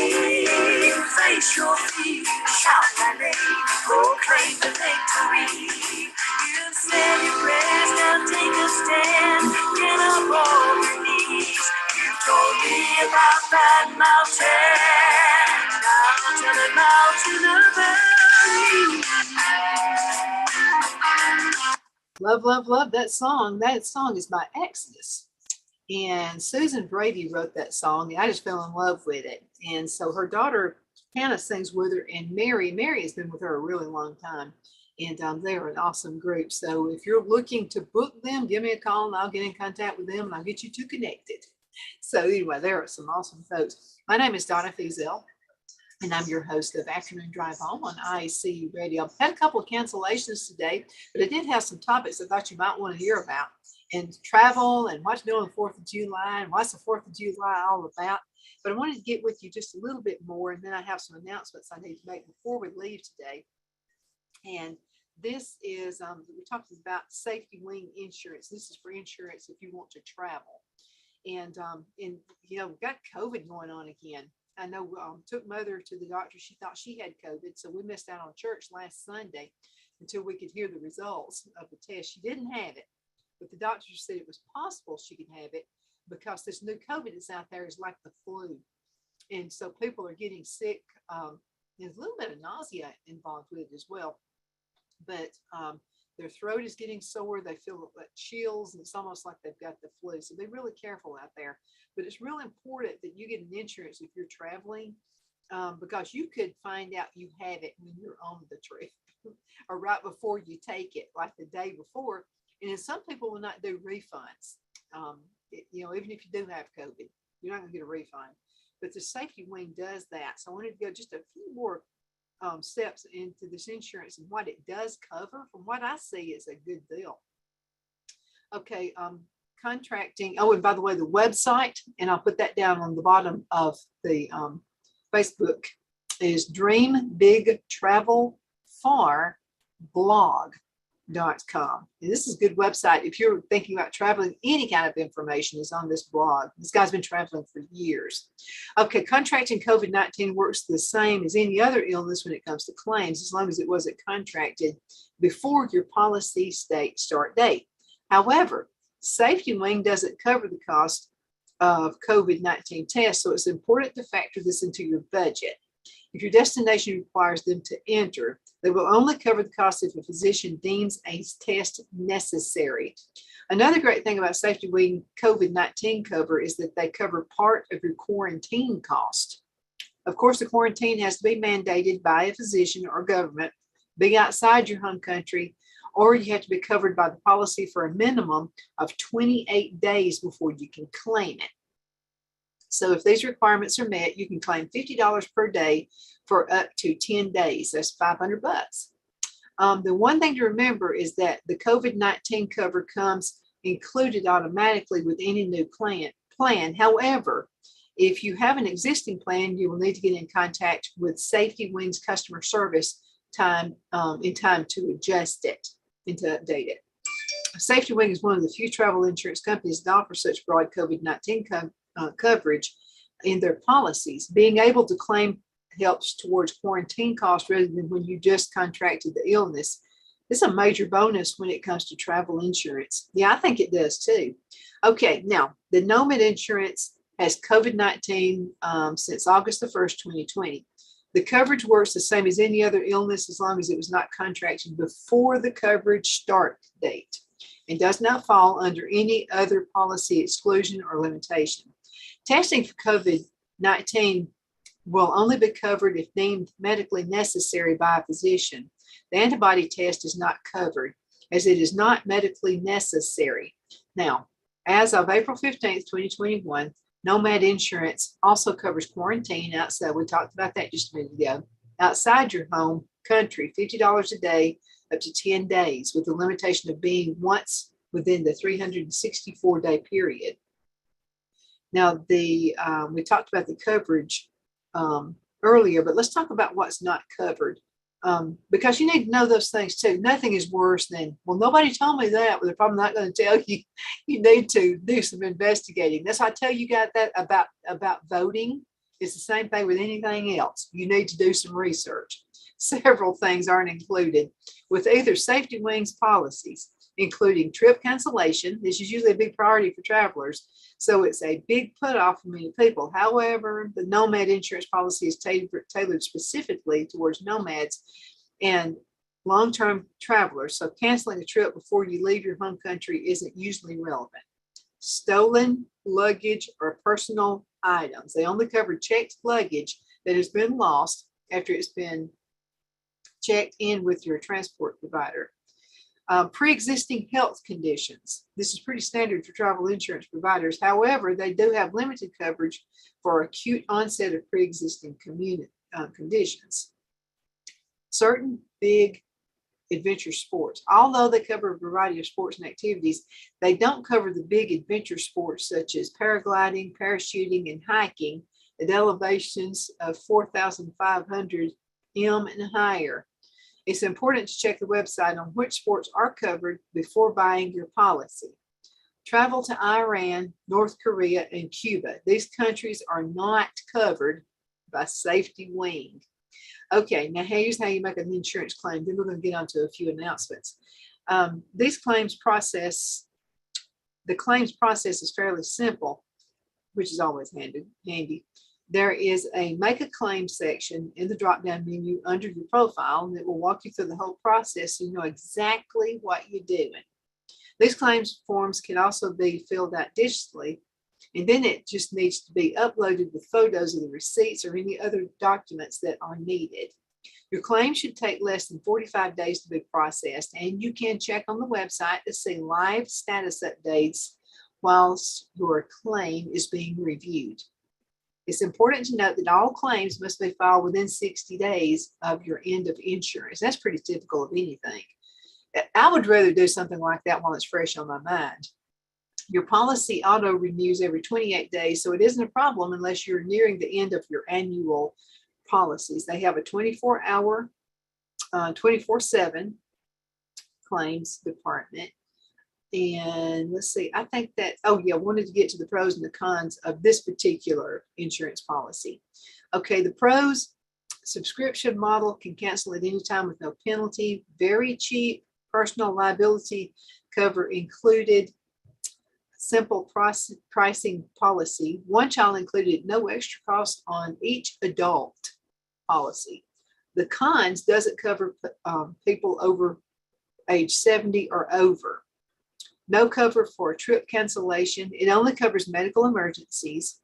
Face your fear, shout my name, proclaim the victory. You said your prayers, now take a stand, get up on your knees. You told me about that mountain, now tell the mountain about me. Love, love, love that song. That song is by Exodus. And Susan Brady wrote that song. I just fell in love with it. And so her daughter, Hannah, sings with her. And Mary has been with her a really long time. And they are an awesome group. So if you're looking to book them, give me a call and I'll get in contact with them and I'll get you two connected. So anyway, there are some awesome folks. My name is Donna Feazell, and I'm your host of Afternoon Drive Home on IACU Radio. I've had a couple of cancellations today, but I did have some topics I thought you might want to hear about, and travel and what's doing the 4th of July and what's the 4th of July all about. But I wanted to get with you just a little bit more, and then I have some announcements I need to make before we leave today. And this is, we're talking about Safety Wing Insurance. This is for insurance if you want to travel. And you know, we've got COVID going on again. I know took mother to the doctor. She thought she had COVID, so we missed out on church last Sunday until we could hear the results of the test. She didn't have it, but the doctor said it was possible she could have it because this new COVID that's out there is like the flu. And so people are getting sick. There's a little bit of nausea involved with it as well. But their throat is getting sore. They feel like chills, and it's almost like they've got the flu. So be really careful out there. But it's real important that you get an insurance if you're traveling, because you could find out you have it when you're on the trip or right before you take it, like the day before. And then some people will not do refunds. Even if you do have COVID, you're not going to get a refund. But the safety wing does that. So I wanted to go just a few more steps into this insurance and what it does cover. From what I see, it's a good deal. Okay, contracting. Oh, and by the way, the website, and I'll put that down on the bottom of the Facebook, is dreambigtravelfarblog.com. And this is a good website. If you're thinking about traveling, any kind of information is on this blog. This guy's been traveling for years. Okay, contracting COVID-19 works the same as any other illness when it comes to claims, as long as it wasn't contracted before your policy start date. However, Safety Wing doesn't cover the cost of COVID-19 tests, so it's important to factor this into your budget. If your destination requires them to enter, they will only cover the cost if a physician deems a test necessary. Another great thing about Safety Wing COVID-19 cover is that they cover part of your quarantine cost. Of course, the quarantine has to be mandated by a physician or government, be outside your home country, or you have to be covered by the policy for a minimum of 28 days before you can claim it. So if these requirements are met, you can claim $50 per day for up to 10 days. That's $500. The one thing to remember is that the COVID-19 cover comes included automatically with any new plan. However, if you have an existing plan, you will need to get in contact with Safety Wing's customer service in time to adjust it and to update it. Safety Wing is one of the few travel insurance companies that offer such broad COVID-19 coverage in their policies. Being able to claim helps towards quarantine costs rather than when you just contracted the illness. It's a major bonus when it comes to travel insurance. Yeah, I think it does too. Okay, now the Nomid Insurance has COVID-19 since August the 1st, 2020. The coverage works the same as any other illness as long as it was not contracted before the coverage start date and does not fall under any other policy exclusion or limitation. Testing for COVID-19 will only be covered if deemed medically necessary by a physician. The antibody test is not covered as it is not medically necessary. Now, as of April 15th, 2021, Nomad Insurance also covers quarantine outside. We talked about that just a minute ago. Outside your home country, $50 a day, up to 10 days, with the limitation of being once within the 364-day period. Now, we talked about the coverage earlier, but let's talk about what's not covered. Because you need to know those things too. Nothing is worse than, well, nobody told me that. Well, if I'm not going to tell you, you need to do some investigating. That's why I tell you guys that about voting. It's the same thing with anything else. You need to do some research. Several things aren't included with either Safety Wing's policies, including trip cancellation. This is usually a big priority for travelers, so it's a big put off for many people. However, the Nomad insurance policy is tailored specifically towards nomads and long-term travelers, so canceling a trip before you leave your home country isn't usually relevant. Stolen luggage or personal items. They only cover checked luggage that has been lost after it's been checked in with your transport provider. Pre-existing health conditions. This is pretty standard for travel insurance providers. However, they do have limited coverage for acute onset of pre-existing conditions. Certain big adventure sports. Although they cover a variety of sports and activities, they don't cover the big adventure sports such as paragliding, parachuting, and hiking at elevations of 4,500 m and higher. It's important to check the website on which sports are covered before buying your policy. Travel to Iran, North Korea, and Cuba. These countries are not covered by Safety Wing. Okay, now here's how you make an insurance claim. Then we're going to get on to a few announcements. These claims process, the claims process is fairly simple, which is always handy. There is a make a claim section in the drop-down menu under your profile, and it will walk you through the whole process so you know exactly what you're doing. These claims forms can also be filled out digitally, and then it just needs to be uploaded with photos of the receipts or any other documents that are needed. Your claim should take less than 45 days to be processed, and you can check on the website to see live status updates whilst your claim is being reviewed. It's important to note that all claims must be filed within 60 days of your end of insurance. That's pretty typical of anything. I would rather do something like that while it's fresh on my mind. Your policy auto renews every 28 days, so it isn't a problem unless you're nearing the end of your annual policies. They have a 24-hour, 24/7 claims department. And let's see, I think that, oh yeah, I wanted to get to the pros and the cons of this particular insurance policy. Okay, the pros: subscription model, can cancel at any time with no penalty, very cheap, personal liability cover included, simple pricing policy, one child included, no extra cost on each adult policy. The cons: doesn't cover people over age 70 or over. No cover for trip cancellation. It only covers medical emergencies.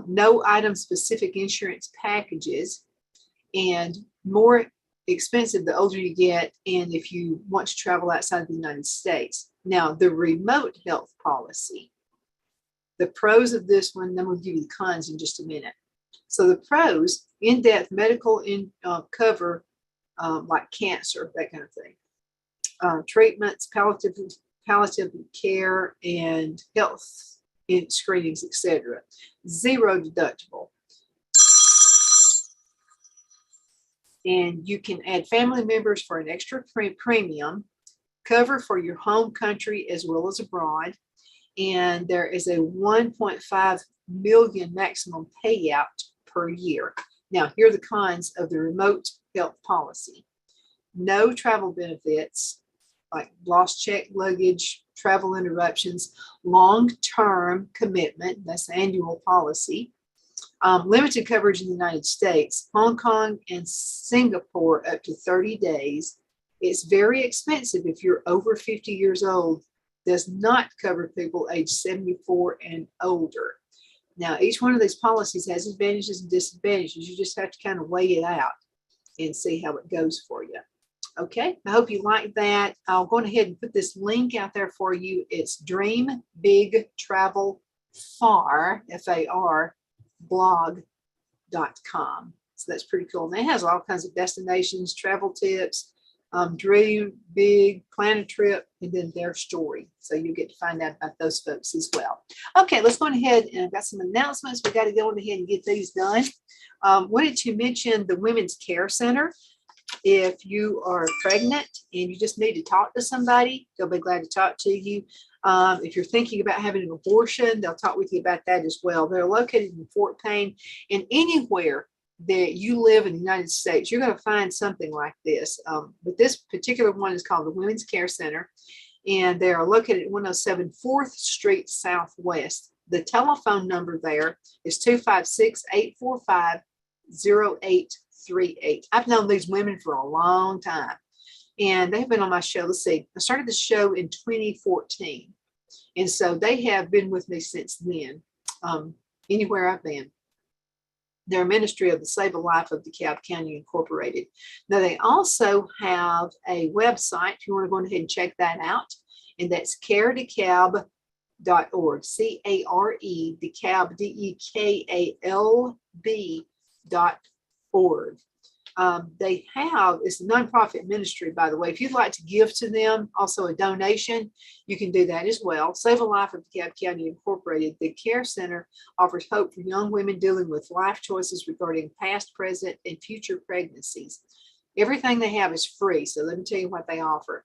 No item-specific insurance packages, and more expensive the older you get and if you want to travel outside the United States. Now, the remote health policy. The pros of this one, then we'll give you the cons in just a minute. So the pros: in-depth medical cover like cancer, that kind of thing. Treatments, palliative care, and health screenings, etc. Zero deductible. And you can add family members for an extra premium, cover for your home country as well as abroad. And there is a 1.5 million maximum payout per year. Now, here are the cons of the remote health policy. No travel benefits like lost check luggage, travel interruptions, long-term commitment, that's annual policy, limited coverage in the United States, Hong Kong and Singapore up to 30 days. It's very expensive if you're over 50 years old. Does not cover people age 74 and older. Now, each one of these policies has advantages and disadvantages. You just have to kind of weigh it out and see how it goes for you. Okay, I hope you like that. I'll go ahead and put this link out there for you. It's Dream Big Travel Far, F-A-R, blog.com. So that's pretty cool. And it has all kinds of destinations, travel tips, dream big, plan a trip, and then their story. So you get to find out about those folks as well. Okay, let's go ahead, and I've got some announcements. We got to go on ahead and get these done. Wanted to mention the Women's Care Center. If you are pregnant and you just need to talk to somebody, they'll be glad to talk to you. If you're thinking about having an abortion, they'll talk with you about that as well. They're located in Fort Payne, and anywhere that you live in the United States, you're going to find something like this. But this particular one is called the Women's Care Center, and they are located at 107 4th Street Southwest. The telephone number there is 256-845-0838. I've known these women for a long time, and they've been on my show. Let's see, I started the show in 2014, and so they have been with me since then, anywhere I've been. They're a ministry of the Save a Life of DeKalb County Incorporated. Now, they also have a website if you want to go ahead and check that out, and that's caredecalb.org, C-A-R-E, DeKalb, DEKALB.org. They have, it's a nonprofit ministry, by the way. If you'd like to give to them, also a donation, you can do that as well. Save a Life of DeKalb County Incorporated. The Care Center offers hope for young women dealing with life choices regarding past, present, and future pregnancies. Everything they have is free, so let me tell you what they offer.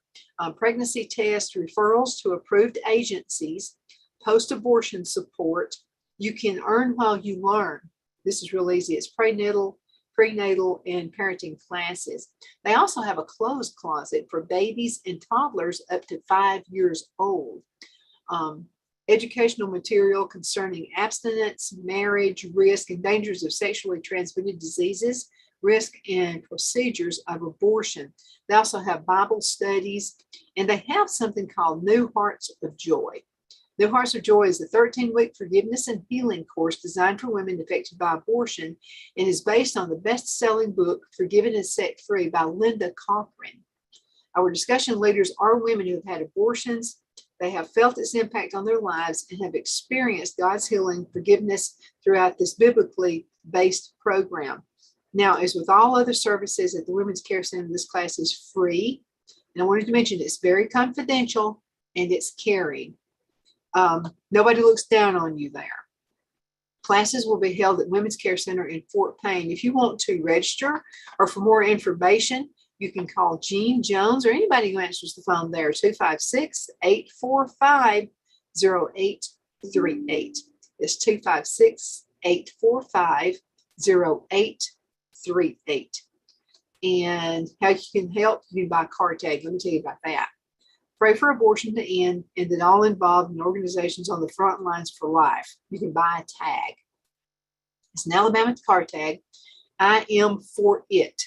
Pregnancy tests, referrals to approved agencies, post-abortion support. You can earn while you learn. This is real easy. It's prenatal, and parenting classes. They also have a clothes closet for babies and toddlers up to 5 years old. Educational material concerning abstinence, marriage, risk, and dangers of sexually transmitted diseases, risk and procedures of abortion. They also have Bible studies, and they have something called New Hearts of Joy. New Hearts of Joy is a 13-week forgiveness and healing course designed for women affected by abortion and is based on the best-selling book, Forgiven and Set Free by Linda Cochran. Our discussion leaders are women who have had abortions. They have felt its impact on their lives and have experienced God's healing, forgiveness throughout this biblically based program. Now, as with all other services at the Women's Care Center, this class is free. And I wanted to mention it's very confidential and it's caring. Nobody looks down on you there. Classes will be held at Women's Care Center in Fort Payne. If you want to register or for more information, you can call Jean Jones or anybody who answers the phone there, 256-845-0838. It's 256-845-0838. And how you can help, you can buy a car tag. Let me tell you about that. Pray for abortion to end and that all involved in organizations on the front lines for life. You can buy a tag. It's an Alabama car tag. I am for it.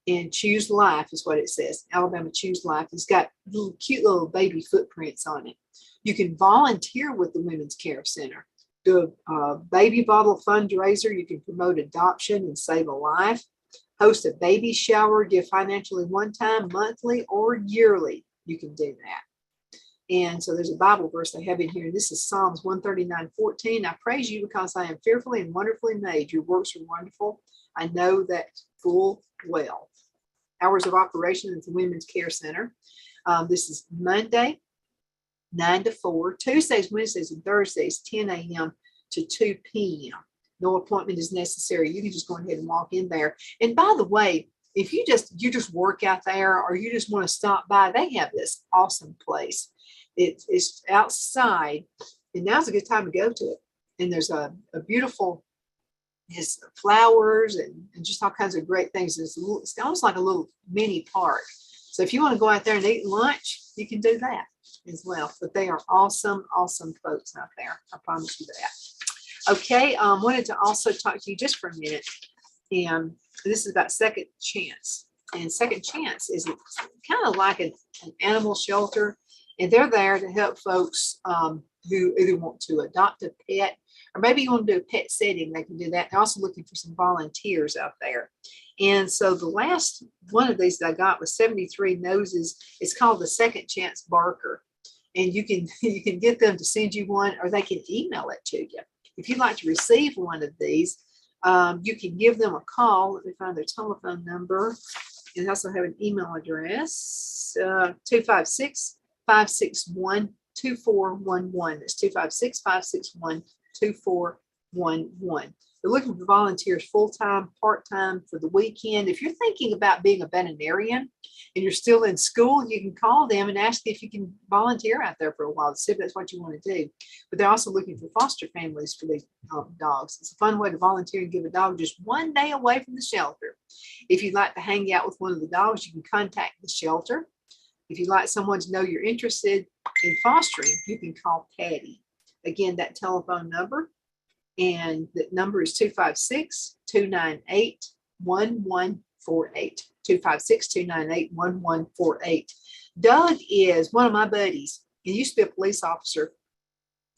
And choose life is what it says. Alabama Choose Life. It's got little cute little baby footprints on it. You can volunteer with the Women's Care Center. Do a baby bottle fundraiser. You can promote adoption and save a life. Host a baby shower. Give financially one time, monthly, or yearly. You can do that. And so there's a Bible verse they have in here. This is Psalms 139:14. I praise you because I am fearfully and wonderfully made. Your works are wonderful. I know that full well. Hours of operation at the Women's Care Center. This is Monday, 9 to 4. Tuesdays, Wednesdays, and Thursdays, 10 a.m. to 2 p.m. No appointment is necessary. You can just go ahead and walk in there. And by the way, if you just work out there or you just want to stop by, they have this awesome place. It's outside, and now's a good time to go to it. And there's a beautiful, there's flowers and just all kinds of great things. It's almost like a little mini park. So if you want to go out there and eat lunch, you can do that as well. But they are awesome, awesome folks out there. I promise you that. Okay, wanted to also talk to you just for a minute. And this is about Second Chance. And Second Chance is kind of like an animal shelter. And they're there to help folks who either want to adopt a pet, or maybe you want to do a pet setting, they can do that. They're also looking for some volunteers out there. And so the last one of these that I got was 73 Noses. It's called the Second Chance Barker. And you can get them to send you one, or they can email it to you. If you'd like to receive one of these, you can give them a call. Let me find their telephone number. And also have an email address, 256-561-2411. That's 256-561-2411. They're looking for volunteers full-time, part-time, for the weekend. If you're thinking about being a veterinarian and you're still in school, you can call them and ask if you can volunteer out there for a while to see if that's what you want to do. But they're also looking for foster families for these dogs. It's a fun way to volunteer and give a dog just one day away from the shelter. If you'd like to hang out with one of the dogs, you can contact the shelter. If you'd like someone to know you're interested in fostering, you can call Patty. Again, that telephone number. And the number is 256-298-1148. 256-298-1148. Doug is one of my buddies. He used to be a police officer,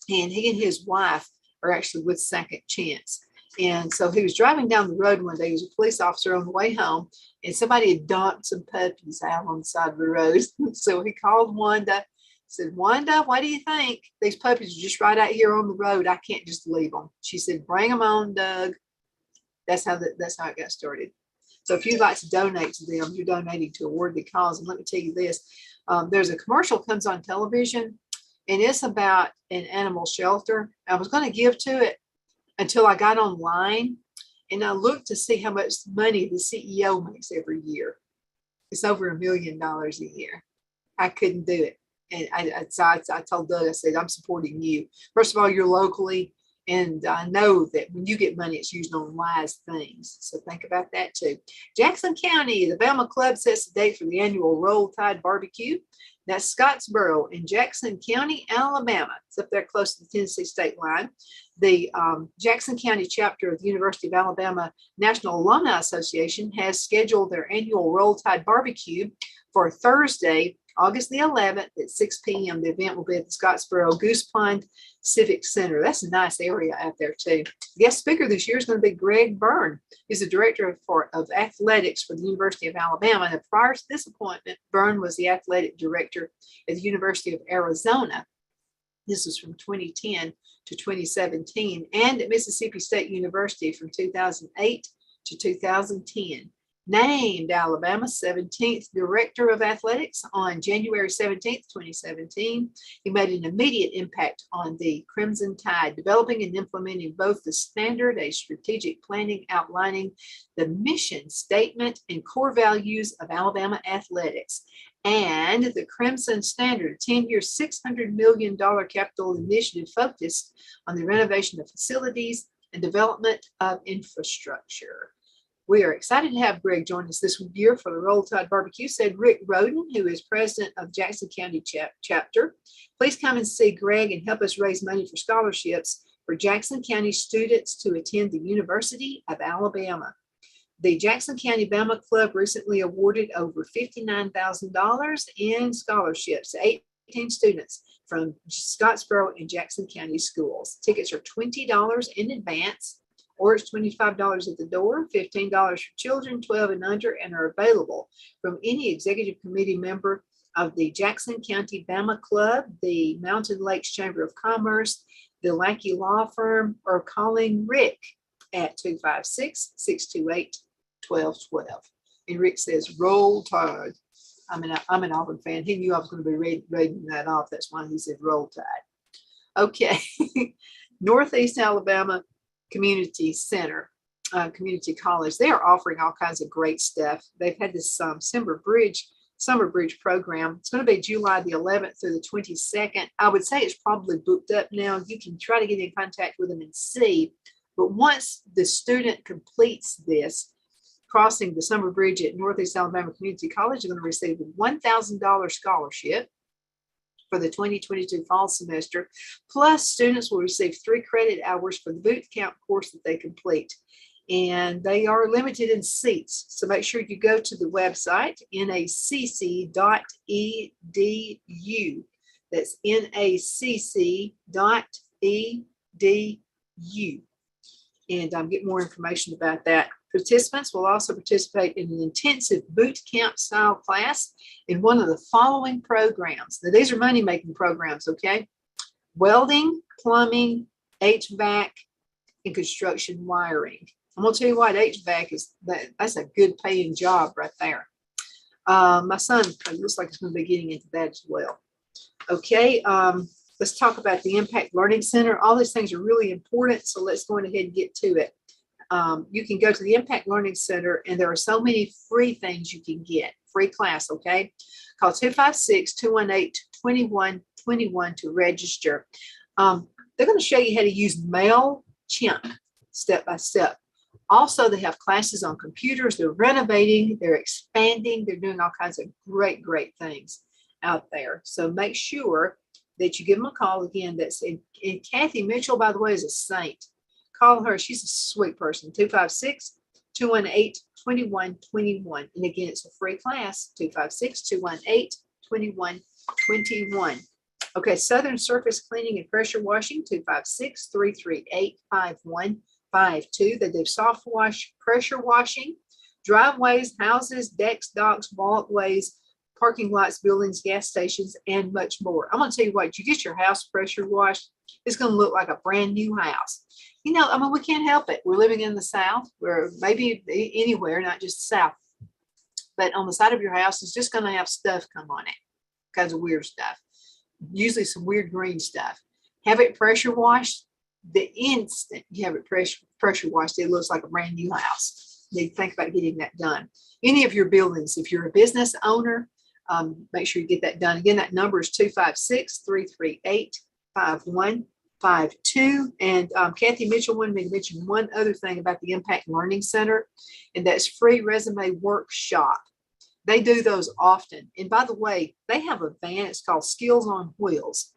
and he and his wife are actually with Second Chance. And so he was driving down the road one day. He was a police officer on the way home, and somebody had dumped some puppies out on the side of the road. So he called Wanda. Said, Wanda, what do you think? These puppies are just right out here on the road. I can't just leave them. She said, bring them on, Doug. That's how it got started. So if you'd like to donate to them, you're donating to a worthy cause. And let me tell you this, there's a commercial comes on television, and it's about an animal shelter. I was going to give to it until I got online, and I looked to see how much money the CEO makes every year. It's over $1 million a year. I couldn't do it. And I told Doug, I said, I'm supporting you. First of all, you're locally, And I know that when you get money, it's used on wise things. So think about that too. Jackson County, the Bama Club sets the date for the annual Roll Tide Barbecue. That's Scottsboro in Jackson County, Alabama. It's up there close to the Tennessee state line. The Jackson County chapter of the University of Alabama National Alumni Association has scheduled their annual Roll Tide Barbecue for Thursday, August the 11th at 6 p.m. The event will be at the Scottsboro Goose Pond Civic Center. That's a nice area out there too. The guest speaker this year is going to be Greg Byrne. He's the director of athletics for the University of Alabama. And prior to this appointment, Byrne was the athletic director at the University of Arizona. This was from 2010 to 2017, and at Mississippi State University from 2008 to 2010. Named Alabama's 17th Director of Athletics on January 17th, 2017. He made an immediate impact on the Crimson Tide, developing and implementing both the standard, a strategic planning outlining the mission statement and core values of Alabama athletics, and the Crimson Standard, a 10-year, $600 million capital initiative focused on the renovation of facilities and development of infrastructure. We are excited to have Greg join us this year for the Roll Tide Barbecue, said Rick Roden, who is president of Jackson County chapter. Please come and see Greg and help us raise money for scholarships for Jackson County students to attend the University of Alabama. The Jackson County Bama Club recently awarded over $59,000 in scholarships to 18 students from Scottsboro and Jackson County schools. Tickets are $20 in advance, or it's $25 at the door, $15 for children 12 and under, and are available from any executive committee member of the Jackson County Bama Club, the Mountain Lakes Chamber of Commerce, the Lackey Law Firm, or calling Rick at 256-628-1212. And Rick says, Roll Tide. I'm an Auburn fan. He knew I was going to be reading that off. That's why he said Roll Tide. Okay. Northeast Alabama Community Center, Community College. They are offering all kinds of great stuff. They've had this summer bridge program. It's going to be July the 11th through the 22nd. I would say it's probably booked up now. You can try to get in contact with them and see. But once the student completes this, crossing the summer bridge at Northeast Alabama Community College, they're going to receive a $1,000 scholarship for the 2022 fall semester. Plus, students will receive 3 credit hours for the boot camp course that they complete. And they are limited in seats. So make sure you go to the website, nacc.edu. That's nacc.edu. And get more information about that. Participants will also participate in an intensive boot camp style class in one of the following programs. Now, these are money-making programs, okay? Welding, plumbing, HVAC, and construction wiring. I'm going to tell you what, HVAC is, that's a good paying job right there. My son looks like he's going to be getting into that as well. Okay, let's talk about the Impact Learning Center. All these things are really important, so let's go ahead and get to it. You can go to the Impact Learning Center, and there are so many free things you can get. Free class, okay? Call 256-218-2121 to register. They're going to show you how to use MailChimp step by step. Also, they have classes on computers. They're renovating. They're expanding. They're doing all kinds of great things out there. So make sure that you give them a call again. And Kathy Mitchell, by the way, is a saint. Call her. She's a sweet person. 256-218-2121. And again, it's a free class. 256-218-2121. Okay, Southern Surface Cleaning and Pressure Washing. 256-338-5152. They do soft wash, pressure washing, driveways, houses, decks, docks, walkways, parking lots, buildings, gas stations, and much more. I'm going to tell you what, you get your house pressure washed, it's going to look like a brand new house. You know, I mean, we can't help it. We're living in the South, or maybe anywhere, not just the South. But on the side of your house, it's just going to have stuff come on it, kinds of weird stuff, usually some weird green stuff. Have it pressure washed. The instant you have it pressure washed, it looks like a brand new house. You think about getting that done. Any of your buildings, if you're a business owner, make sure you get that done. Again, that number is 256-338-5152. And Kathy Mitchell wanted me to mention one other thing about the Impact Learning Center, and that's free resume workshop. They do those often. And by the way, they have a van. It's called Skills on Wheels.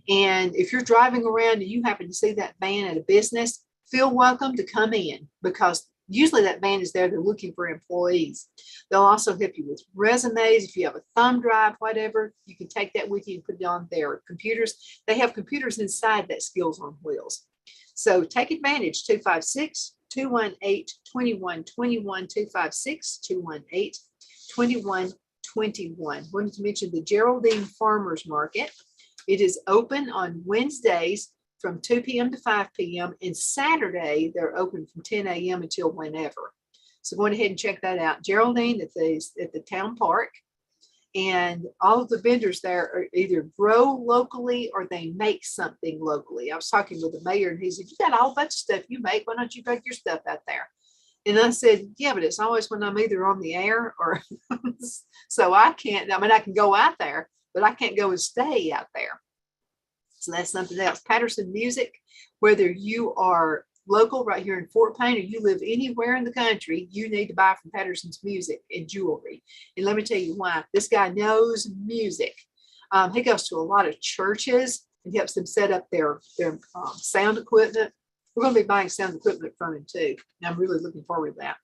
And if you're driving around and you happen to see that van at a business, feel welcome to come in, because usually that van is there. They're looking for employees. They'll also help you with resumes. If you have a thumb drive, whatever, you can take that with you and put it on their computers. They have computers inside that Skills on Wheels. So take advantage. 256-218-2121, 256-218-2121. Wanted to mention the Geraldine Farmers Market. It is open on Wednesdays from 2 p.m. to 5 p.m. and Saturday they're open from 10 a.m. until whenever. So go ahead and check that out. Geraldine at the town park. And all of the vendors there are either grow locally or they make something locally. I was talking with the mayor and he said, you got a whole bunch of stuff you make. Why don't you bake your stuff out there? And I said, yeah, but it's always when I'm either on the air or so I can't. I mean, I can go out there, but I can't go and stay out there. So that's something else. Patterson Music, whether you are local right here in Fort Payne or you live anywhere in the country, you need to buy from Patterson's Music and Jewelry. And let me tell you why. This guy knows music. He goes to a lot of churches and helps them set up their sound equipment. We're going to be buying sound equipment from him too. And I'm really looking forward to that.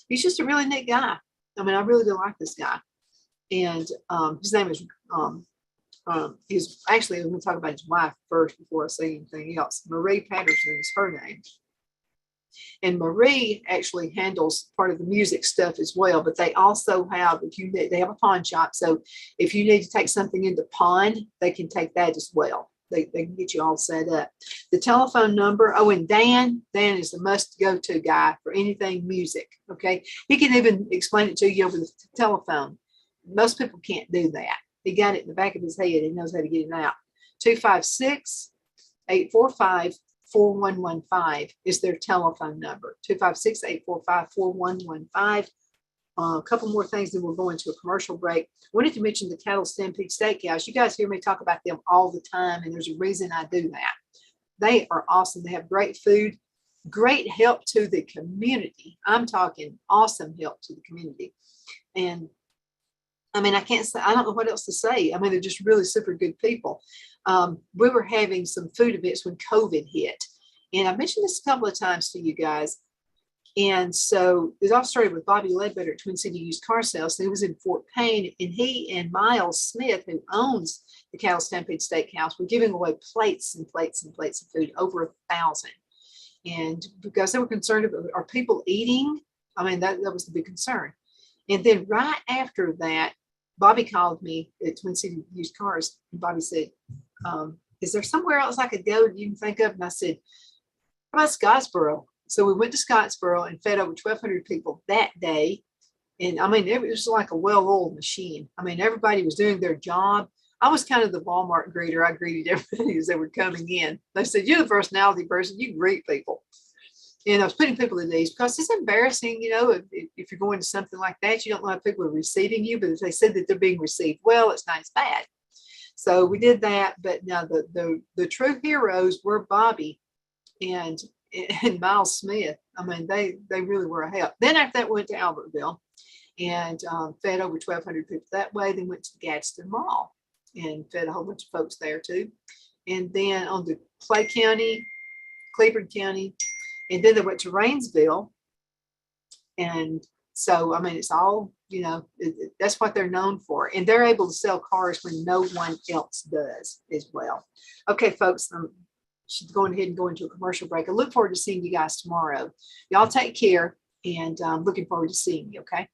He's just a really neat guy. I mean, I really do like this guy. And his name is he's actually, I'm going to talk about his wife first before I say anything else. Marie Patterson is her name. And Marie actually handles part of the music stuff as well, but they also have, they have a pawn shop. So if you need to take something into pawn, they can take that as well. They can get you all set up. The telephone number, and Dan is the must go-to guy for anything music. Okay. He can even explain it to you over the telephone. Most people can't do that. He got it in the back of his head. He knows how to get it out. 256-845-4115 is their telephone number. 256-845-4115. A couple more things, then we'll go into a commercial break. I wanted to mention the Cattle Stampede Steakhouse. You guys hear me talk about them all the time, and there's a reason I do that. They are awesome. They have great food, great help to the community. I'm talking awesome help to the community. And I mean, I can't say, I don't know what else to say. I mean, they're just really super good people. We were having some food events when COVID hit. And I mentioned this a couple of times to you guys. And so it all started with Bobby Ledbetter at Twin City Used Car Sales. So he was in Fort Payne, and he and Miles Smith, who owns the Cattle Stampede Steakhouse, were giving away plates and plates and plates of food, over 1,000. And because they were concerned about, are people eating? I mean, that was the big concern. And then right after that, Bobby called me at Twin City Used Cars, and Bobby said, is there somewhere else I could go that you can think of? And I said, how about Scottsboro? So we went to Scottsboro and fed over 1,200 people that day. And I mean, it was like a well-oiled machine. I mean, everybody was doing their job. I was kind of the Walmart greeter. I greeted everybody as they were coming in. They said, you're the personality person. You greet people. And I was putting people at ease because it's embarrassing, you know, if you're going to something like that, you don't know how people are receiving you, but if they said that they're being received well, it's not as bad. So we did that. But now the true heroes were Bobby and Miles Smith. I mean, they really were a help. Then after that, went to Albertville and fed over 1,200 people that way. Then went to the Gadsden Mall and fed a whole bunch of folks there too. And then on to Clay County, Cleveland County, and then they went to Rainsville. And so, I mean, it's all, you know, that's what they're known for. And they're able to sell cars when no one else does as well. Okay, folks, she's going ahead and go into a commercial break. I look forward to seeing you guys tomorrow. Y'all take care, and I'm looking forward to seeing you, okay?